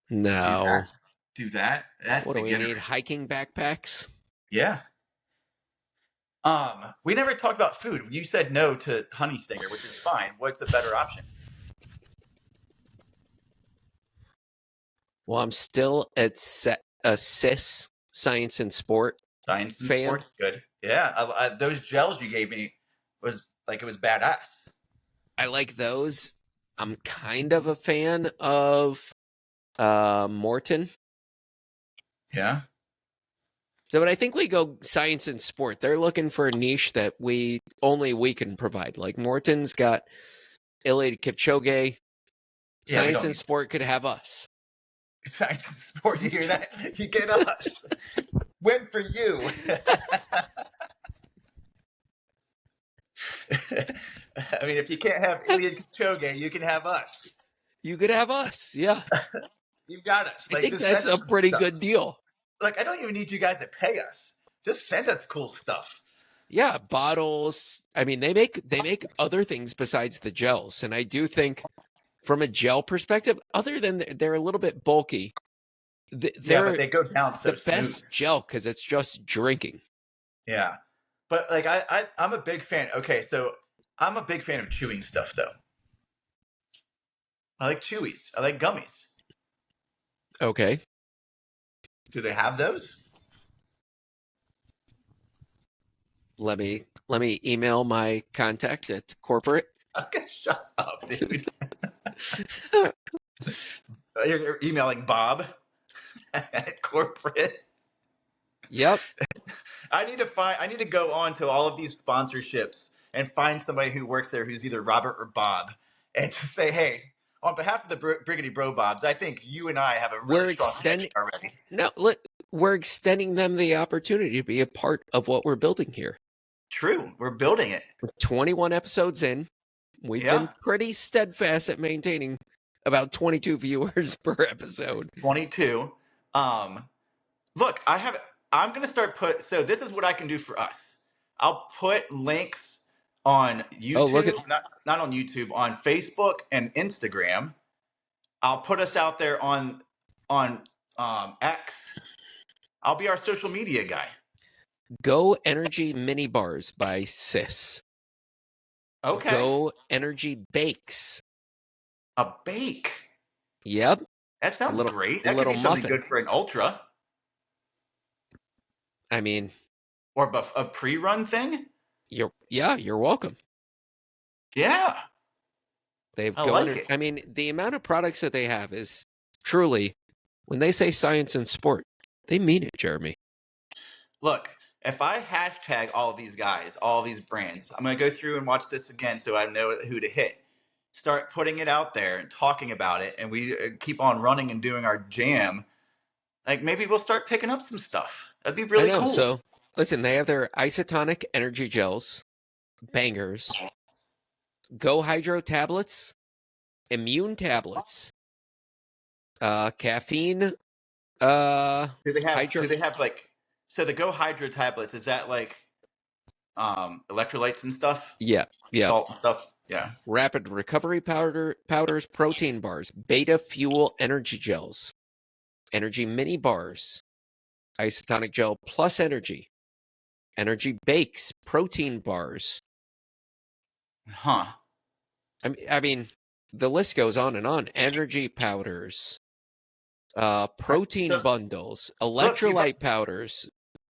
Do No. that. Do that. That's What do we need? beginnerish. Hiking backpacks? Yeah. We never talked about food. You said no to honey stinger, which is fine. What's a better option? Well, I'm still a cis science and sport Science and fan. sports, good. Yeah, those gels you gave me was like it was badass. I like those. I'm kind of a fan of Morton. Yeah. So, but I think we go science and sport. They're looking for a niche that only we can provide. Like Morton's got Eliud Kipchoge. Yeah, we Science don't and need sport could have us. science and sport. You hear that? You get us. Win for you. I mean, if you can't have Iliad Kipchoge, you can have us. You could have us. Yeah. You've got us. I Like, think just send that's a us pretty stuff. good deal. Like, I don't even need you guys to pay us. Just send us cool stuff. Yeah, bottles. I mean, they make other things besides the gels, and I do think from a gel perspective, other than they're a little bit bulky, Yeah, but they're they go down the so smooth. best gel because it's just drinking. Yeah. But like I'm a big fan. Okay, so I'm a big fan of chewing stuff though. I like chewies. I like gummies. Okay, Do they have those? let me email my contact at corporate. Okay, shut up, dude. You're emailing Bob at corporate. Yep, I need to go on to all of these sponsorships and find somebody who works there who's either Robert or Bob and just say, hey, on behalf of the Briggity Bro Bobs, I think you and I have a really we're strong connection extending. already. No, we're extending them the opportunity to be a part of what we're building here. True. We're building it. 21 episodes in, we've Yeah. been pretty steadfast at maintaining about 22 viewers per episode. 22. Look, I'm going to start so this is what I can do for us. I'll put links on YouTube, Oh, look at not on YouTube, on Facebook and Instagram. I'll put us out there on X. I'll be our social media guy. Go Energy Mini Bars by Sis. Okay. Go Energy Bakes. A bake. Yep. That sounds great. That could little be something muffin. good for an ultra I mean, or a pre-run thing. you're welcome. Yeah. They've I like it. I mean, the amount of products that they have is truly, when they say science and sport, they mean it, Jeremy. Look, if I hashtag all of these guys, all of these brands, I'm going to go through and watch this again so I know who to hit. Start putting it out there and talking about it, and we keep on running and doing our jam. Like, maybe we'll start picking up some stuff. That'd be really cool. So, listen, they have their isotonic energy gels, bangers, Go Hydro tablets, immune tablets, caffeine. Do they have? Hydro. Do they have like? So the Go Hydro tablets, is that like electrolytes and stuff? Yeah. Salt and stuff. Yeah. Rapid recovery powders, protein bars, beta fuel energy gels, energy mini bars, isotonic gel plus energy bakes, protein bars. Huh. I mean, the list goes on and on. Energy powders, protein bundles, electrolyte powders.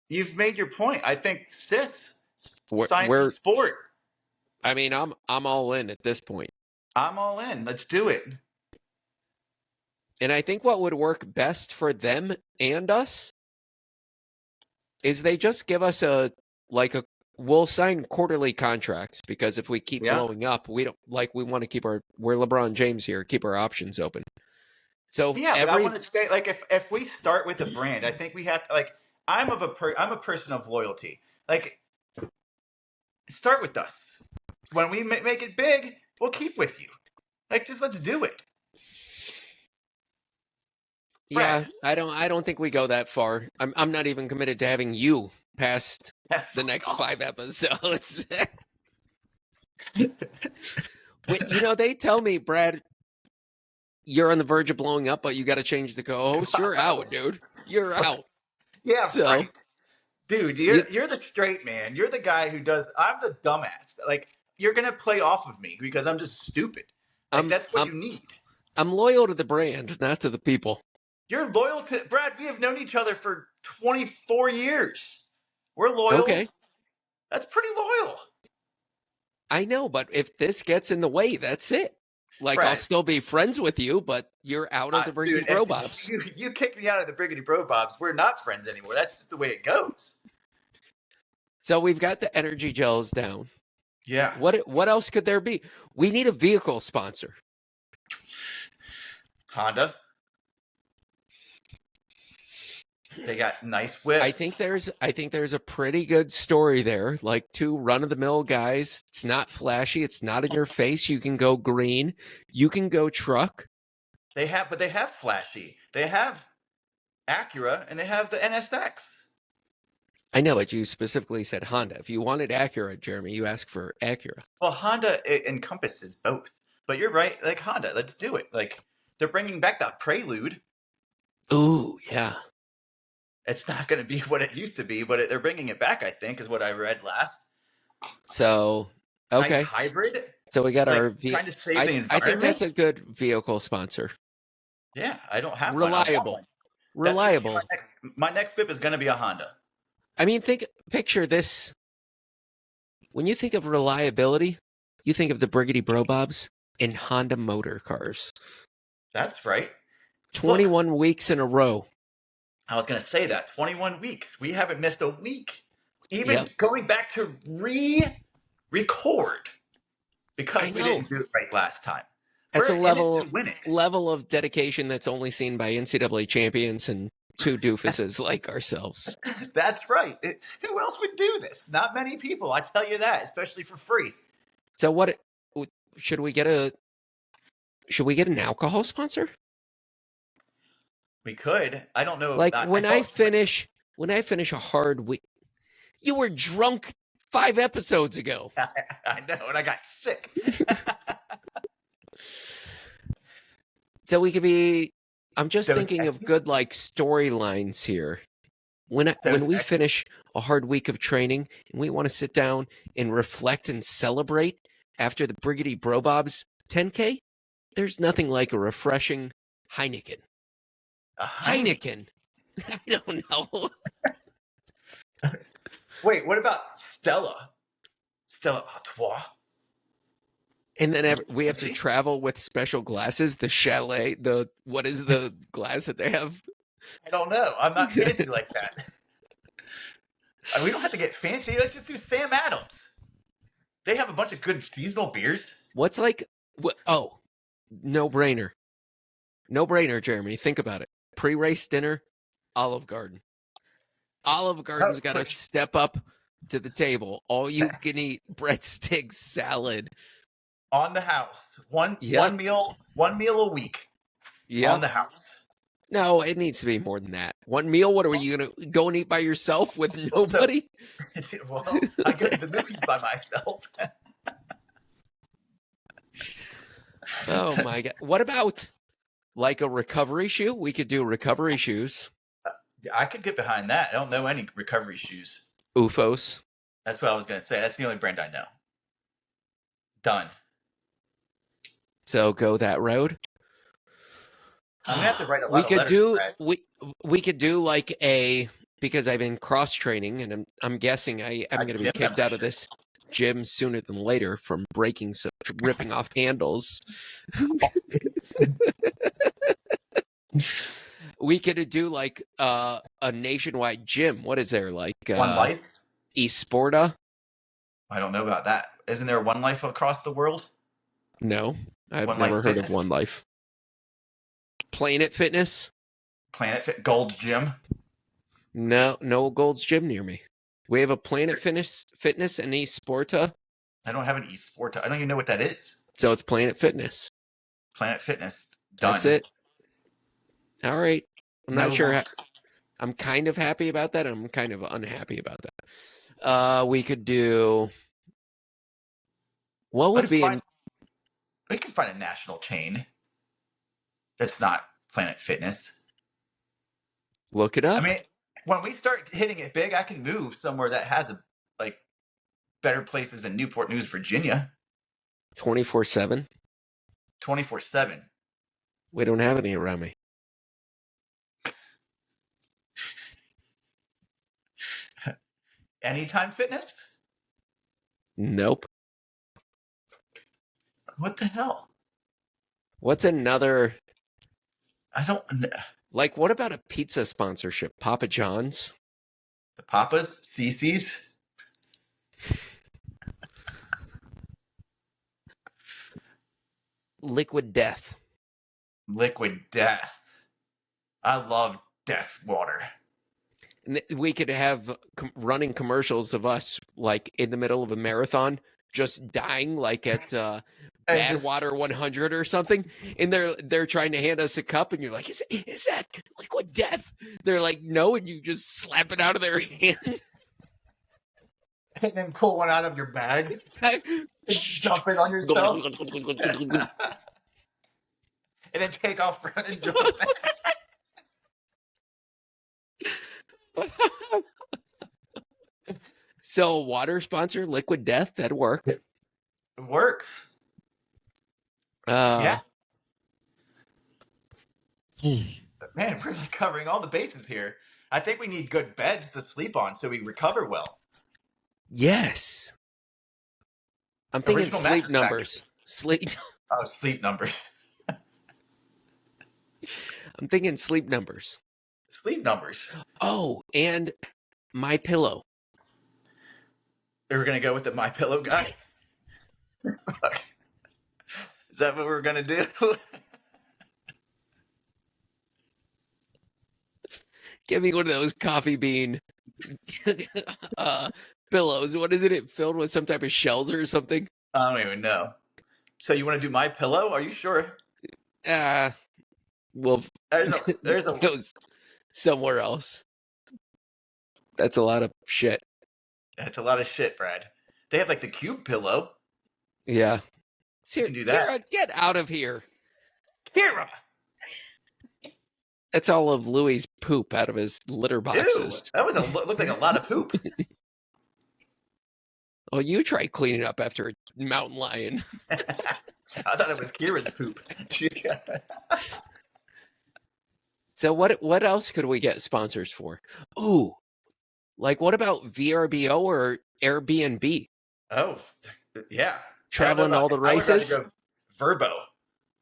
You've made your point. I think Science We're is sport. I mean, I'm all in at this point. I'm all in. Let's do it. And I think what would work best for them and us is they just give us we'll sign quarterly contracts, because if we keep blowing up, we want to keep we're LeBron James here, keep our options open. So but I want to say, like, if we start with a brand, I think we have to, like, I'm a person of loyalty. Like, start with us. When we make it big, we'll keep with you. Like, just let's do it. Brad. Yeah, I don't think we go that far. I'm not even committed to having you past the next 5 episodes. They tell me, Brad, you're on the verge of blowing up, but you got to change the co-host. You're out, dude. You're out. Yeah, so, right. Dude, you're the straight man. You're the guy who does. I'm the dumbass. Like, you're gonna play off of me because I'm just stupid. Like, that's what you need. I'm loyal to the brand, not to the people. You're loyal to Brad. We have known each other for 24 years. We're loyal. Okay. That's pretty loyal. I know, but if this gets in the way, that's it. Like, Brad, I'll still be friends with you, but you're out of the Briggity Bro Bobs. You kicked me out of the Briggity Bro Bobs. We're not friends anymore. That's just the way it goes. So we've got the energy gels down. Yeah. What else could there be? We need a vehicle sponsor. Honda. They got nice whips. I think there's a pretty good story there. Like, 2 run-of-the-mill guys. It's not flashy. It's not in your face. You can go green. You can go truck. They have flashy. They have Acura and they have the NSX. I know, but you specifically said Honda. If you wanted Acura, Jeremy, you asked for Acura. Well, Honda encompasses both. But you're right. Like, Honda, let's do it. Like, they're bringing back that Prelude. Ooh, yeah. It's not going to be what it used to be, but they're bringing it back, I think, is what I read last. So, okay. Nice hybrid. So we got our trying to save the environment. I think that's a good vehicle sponsor. Yeah, I don't have reliable. One. Reliable. My next whip is going to be a Honda. I mean, picture this. When you think of reliability, you think of the Briggity Bro Bobs and Honda motor cars. That's right. 21 weeks in a row. I was going to say that. 21 weeks. We haven't missed a week. Even going back to record because we didn't do it right last time. That's a level of dedication that's only seen by NCAA champions and two doofuses like ourselves. That's right. Who else would do this? Not many people. I tell you that, especially for free. So what should we get an alcohol sponsor? We could. I don't know. Like when I finish a hard week. You were drunk 5 episodes ago. I know, and I got sick. So we could be. I'm just Those thinking of X's? good like storylines here. When we X's? finish a hard week of training and we want to sit down and reflect and celebrate after the Briggity Bro Bob's 10K, there's nothing like a refreshing Heineken. A Heineken? I don't know. Wait, what about Stella? Stella Artois? And then we have to travel with special glasses. The chalet, what is the glass that they have? I don't know. I'm not fancy like that. We don't have to get fancy. Let's just do Sam Adams. They have a bunch of good seasonal beers. What's like? Oh, no brainer. No brainer, Jeremy. Think about it. Pre-race dinner, Olive Garden. Olive Garden's got to step up to the table. All you can eat breadsticks, salad. On the house. One meal a week. Yep. On the house. No, it needs to be more than that. One meal? What are you going to go and eat by yourself with nobody? Well, I go to the movies by myself. Oh my God. What about like a recovery shoe? We could do recovery shoes. I could get behind that. I don't know any recovery shoes. UFOs. That's what I was going to say. That's the only brand I know. Done. So go that road. I'm gonna have to write a lot of letters. We could do like because I've been cross training and I'm guessing I'm going to be kicked out of this gym sooner than later from ripping off handles. We could do like a nationwide gym. What is there like? One Life? Esporta? I don't know about that. Isn't there One Life across the world? No, I've never heard of One Life. Planet Fitness? Gold's Gym? No Gold's Gym near me. We have a Planet Fitness and Esporta. I don't have an Esporta. I don't even know what that is. So it's Planet Fitness. Planet Fitness. Done. That's it. All right. I'm not sure. I'm kind of happy about that. I'm kind of unhappy about that. We could do. What would be? We can find a national chain that's not Planet Fitness. Look it up. I mean, when we start hitting it big, I can move somewhere that has better places than Newport News, Virginia. 24/7. 24/7. We don't have any around me. Anytime Fitness? Nope. What the hell? What's another? I don't know. Like, what about a pizza sponsorship? Papa John's? The Papas? CC's? Liquid Death. Liquid Death. I love death water. We could have running commercials of us like in the middle of a marathon, just dying like at Badwater 100 or something, and they're trying to hand us a cup, and you're like, is that Liquid Death? They're like, no, and you just slap it out of their hand. And then pull one out of your bag. Dump it on yourself. And then take off running. So water sponsor, Liquid Death, that'd work. It works. Yeah. Man, we're like covering all the bases here. I think we need good beds to sleep on so we recover well. Yes. I'm thinking sleep numbers. Sleep numbers. I'm thinking sleep numbers. Sleep numbers. Oh, and My Pillow. We're gonna go with the My Pillow guy. Is that what we're gonna do? Give me one of those coffee bean pillows. What is it? Filled with some type of shells or something? I don't even know. So you want to do my pillow? Are you sure? We'll There's a go somewhere else. That's a lot of shit. That's a lot of shit, Brad. They have like the cube pillow. Yeah. You can do that. Kira, get out of here. Kira! That's all of Louis' poop out of his litter Ew! boxes. That looked like a lot of poop. Oh, you try cleaning up after a mountain lion. I thought it was Kira's poop. So what else could we get sponsors for? Ooh, like what about VRBO or Airbnb? Oh, yeah. Traveling all the I would rather races? go Verbo.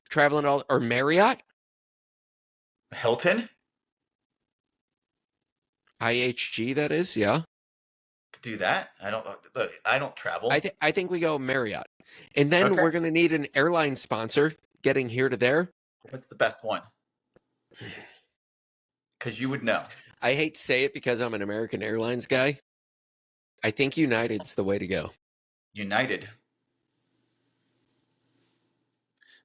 Traveling all or Marriott? Hilton? IHG, that is, yeah. Could do that. I don't travel. I think we go Marriott. And then Okay. we're going to need an airline sponsor getting here to there. What's the best one? Because you would know. I hate to say it because I'm an American Airlines guy. I think United's the way to go. United.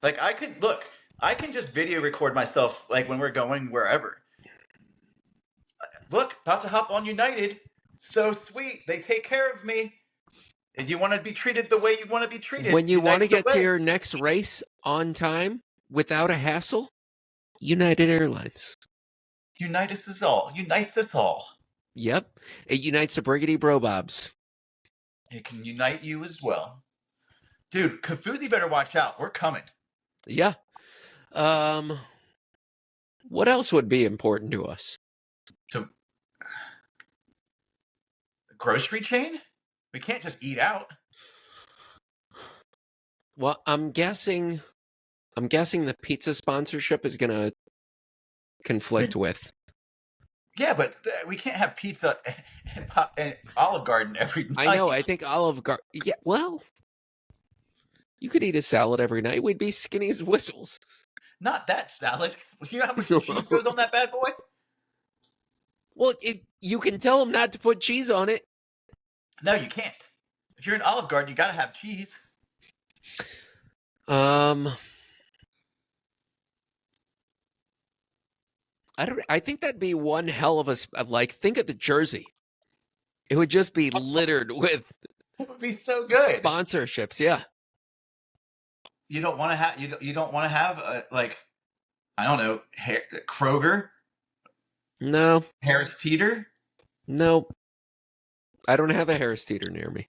Like I can just video record myself like when we're going wherever. Look, about to hop on United. So sweet. They take care of me. If you want to be treated the way you want to be treated. When you want to United's the get to way. your next race on time without a hassle, United Airlines. Unites us all. Unites us all. Yep. It unites the Briggity Brobobs. It can unite you as well. Dude, Kafuzi better watch out. We're coming. Yeah. What else would be important to us? So, grocery chain? We can't just eat out. Well, I'm guessing the pizza sponsorship is going to conflict with. Yeah, but we can't have pizza and Olive Garden every night. I know. I think Olive Garden. Yeah, well, you could eat a salad every night. We'd be skinny as whistles. Not that salad. You know how much cheese goes on that bad boy? Well, you can tell them not to put cheese on it. No, you can't. If you're in Olive Garden, you got to have cheese. I think that'd be one hell of a like. Think of the jersey. It would just be littered with. It would be so good. Sponsorships, yeah. You don't want to have you don't want to have like I don't know Kroger. No. Harris Teeter. No. I don't have a Harris Teeter near me.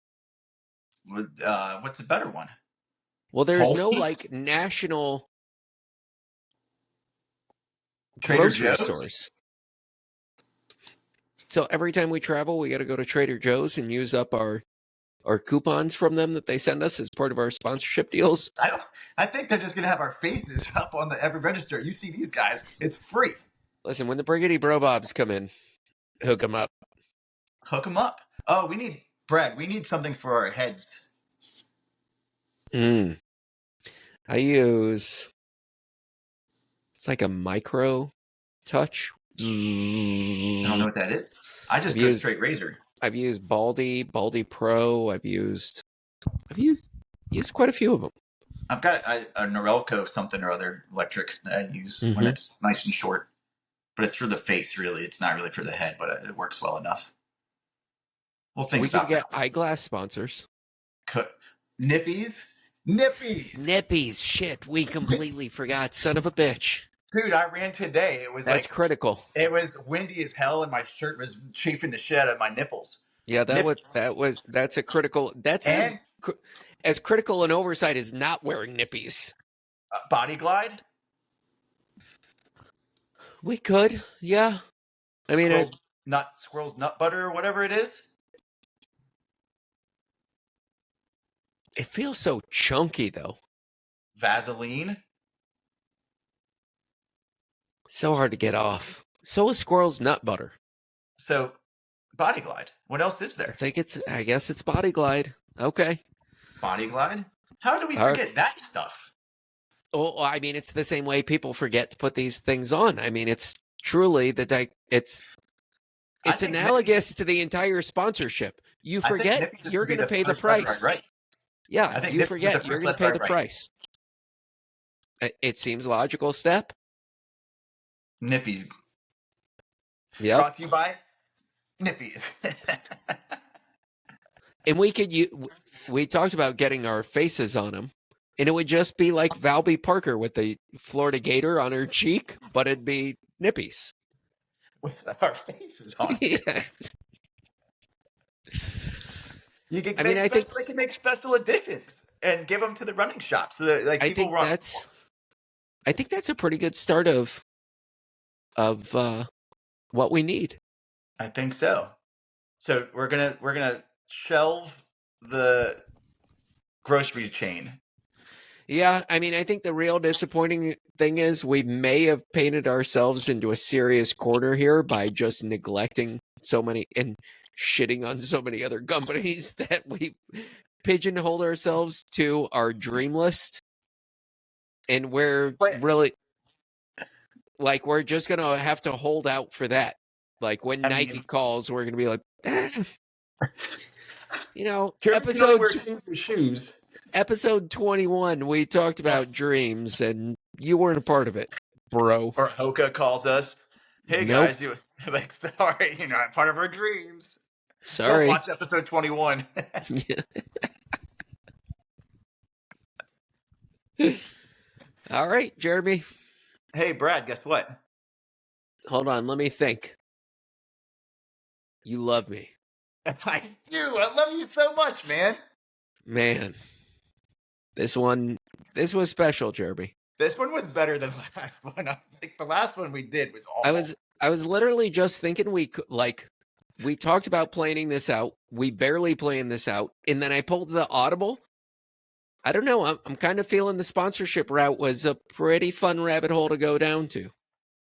What's a better one? Well, there's no like national Trader grocery Joe's? stores. So every time we travel, we got to go to Trader Joe's and use up our coupons from them that they send us as part of our sponsorship deals. I think they're just gonna have our faces up on every register. You see these guys? It's free. Listen, when the Briggity Brobobs come in, hook them up. Hook them up. Oh, Brad. We need something for our heads. I use. It's like a micro touch. I don't know what that is. I just go straight razor. I've used Baldy Pro. I've used quite a few of them. I've got a Norelco something or other electric that I use when it's nice and short. But it's for the face, really. It's not really for the head, but it works well enough. We'll think about that. We could get eyeglass sponsors. Nippies. Shit, we completely forgot. Son of a bitch. Dude, I ran today. That's critical. It was windy as hell, and my shirt was chafing the shit out of my nipples. Yeah, that's a critical. That's as critical an oversight as not wearing nippies. Body Glide. We could, yeah. I mean, squirrel's nut butter or whatever it is. It feels so chunky though. Vaseline. So hard to get off. So is squirrel's nut butter. So, Body Glide. What else is there? I guess it's Body Glide. Okay. Body Glide? How do we forget that stuff? Well, I mean, it's the same way people forget to put these things on. I mean, it's truly it's I It's think Nippy's, analogous to the entire sponsorship. You I think forget Nippy's you're would be going to the pay the first Let's Ride price. Right. Yeah, I think you Nippy's is the forget you're first going to Let's pay Ride the Right. price. It seems a logical step. Nippy's. Yep. Brought to you by Nippy's. And we talked about getting our faces on them, and it would just be like Valby Parker with the Florida Gator on her cheek, but it'd be Nippies. With our faces on it. Yeah. You can I mean, make special. They can make special editions and give them to the running shop so that like I people think run. that's a pretty good start of what we need. I think so. So we're gonna shelve the grocery chain. Yeah, I mean, I think the real disappointing thing is we may have painted ourselves into a serious corner here by just neglecting so many and shitting on so many other companies that we pigeonholed ourselves to our dream list. And we're But really like, we're just going to have to hold out for that. Like when I Nike mean, calls, we're going to be like, Jeremy can only wear shoes with shoes. episode 21, we talked about dreams and you weren't a part of it, bro. Or Hoka calls us. Hey Nope. guys, you like sorry, you're not part of our dreams. Don't Sorry. watch episode 21. All right, Jeremy. Hey Brad, guess what? Hold on. Let me think. You love me. I do. I love you so much, man. Man. This was special, Jeremy. This one was better than the last one. I was like, the last one we did was awful. I was literally just thinking we talked about planning this out. We barely planned this out. And then I pulled the audible. I don't know. I'm kind of feeling the sponsorship route was a pretty fun rabbit hole to go down to.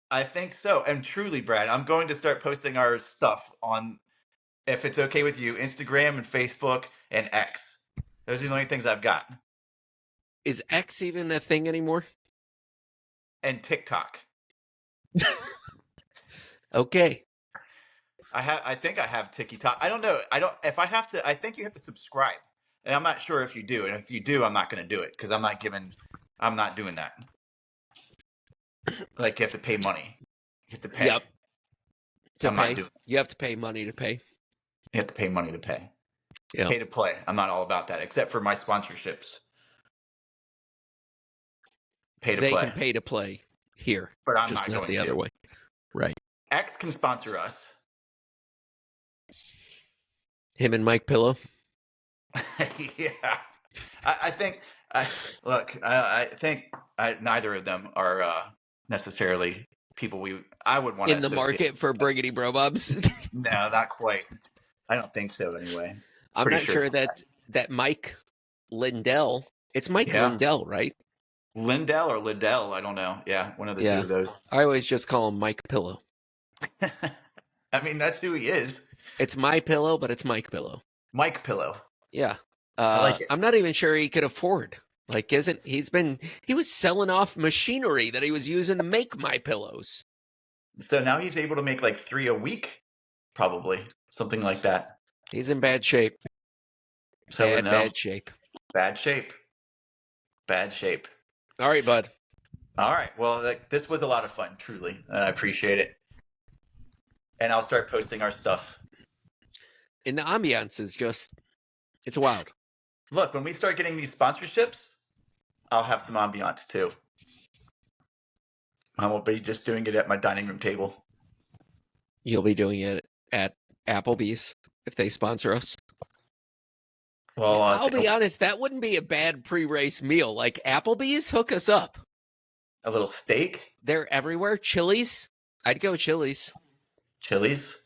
I think so. And truly, Brad, I'm going to start posting our stuff on, if it's okay with you, Instagram and Facebook and X. Those are the only things I've got. Is X even a thing anymore? And TikTok. Okay. I think I have TikTok. I don't know. If I have to, I think you have to subscribe. And I'm not sure if you do. And if you do, I'm not going to do it because I'm not doing that. Like you have to pay money. You have to pay. Yep. I'm not doing it. You have to pay money to pay. You have to pay money to pay. Yeah. Pay to play. I'm not all about that, except for my sponsorships. Pay to They play. can pay to play here. But I'm just not not going the to. other way. Right. X can sponsor us. Him and Mike Pillow. Yeah. I think neither of them are necessarily people I would want to in the market for Briggity Bro Bobs. No, not quite. I don't think so anyway. I'm Pretty not sure that Mike Lindell. It's Mike Lindell, right? Lindell or Liddell, I don't know. Yeah, one of the two of those. I always just call him Mike Pillow. I mean, that's who he is. It's my pillow, but it's Mike Pillow. Mike Pillow. Yeah. I like it. I'm not even sure he could afford. Like, he was selling off machinery that he was using to make my pillows. So now he's able to make like 3 a week, probably. Something like that. He's in bad shape. So bad shape. Bad shape. Bad shape. All right, bud. All right. Well, this was a lot of fun, truly, and I appreciate it. And I'll start posting our stuff. And the ambiance is it's wild. Look, when we start getting these sponsorships, I'll have some ambiance too. I won't be just doing it at my dining room table. You'll be doing it at Applebee's if they sponsor us. Well, I'll be honest, that wouldn't be a bad pre-race meal. Like Applebee's, hook us up. A little steak? They're everywhere. Chili's? I'd go Chili's. Chili's?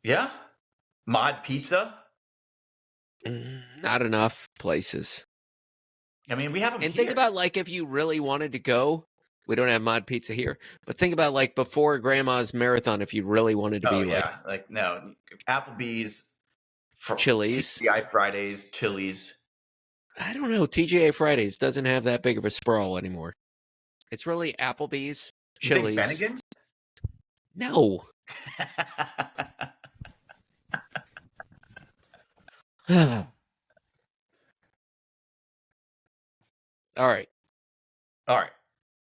Yeah. Mod Pizza? Not enough places. I mean, we have them And here. think about like if you really wanted to go, we don't have Mod Pizza here, but think about like before Grandma's Marathon if you really wanted to be like no, Applebee's, Chili's, TGI Fridays, Chili's. I don't know. TGI Fridays doesn't have that big of a sprawl anymore. It's really Applebee's, Chili's. You think Bennigan's? No. All right. All right.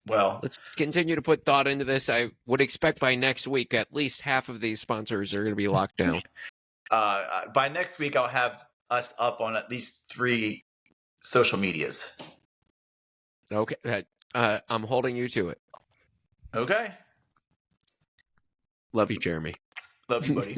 Well, Let's continue to put thought into this. I would expect by next week, at least half of these sponsors are going to be locked down. by next week, I'll have us up on at least 3 social medias. Okay. I'm holding you to it. Okay. Love you, Jeremy. Love you, buddy.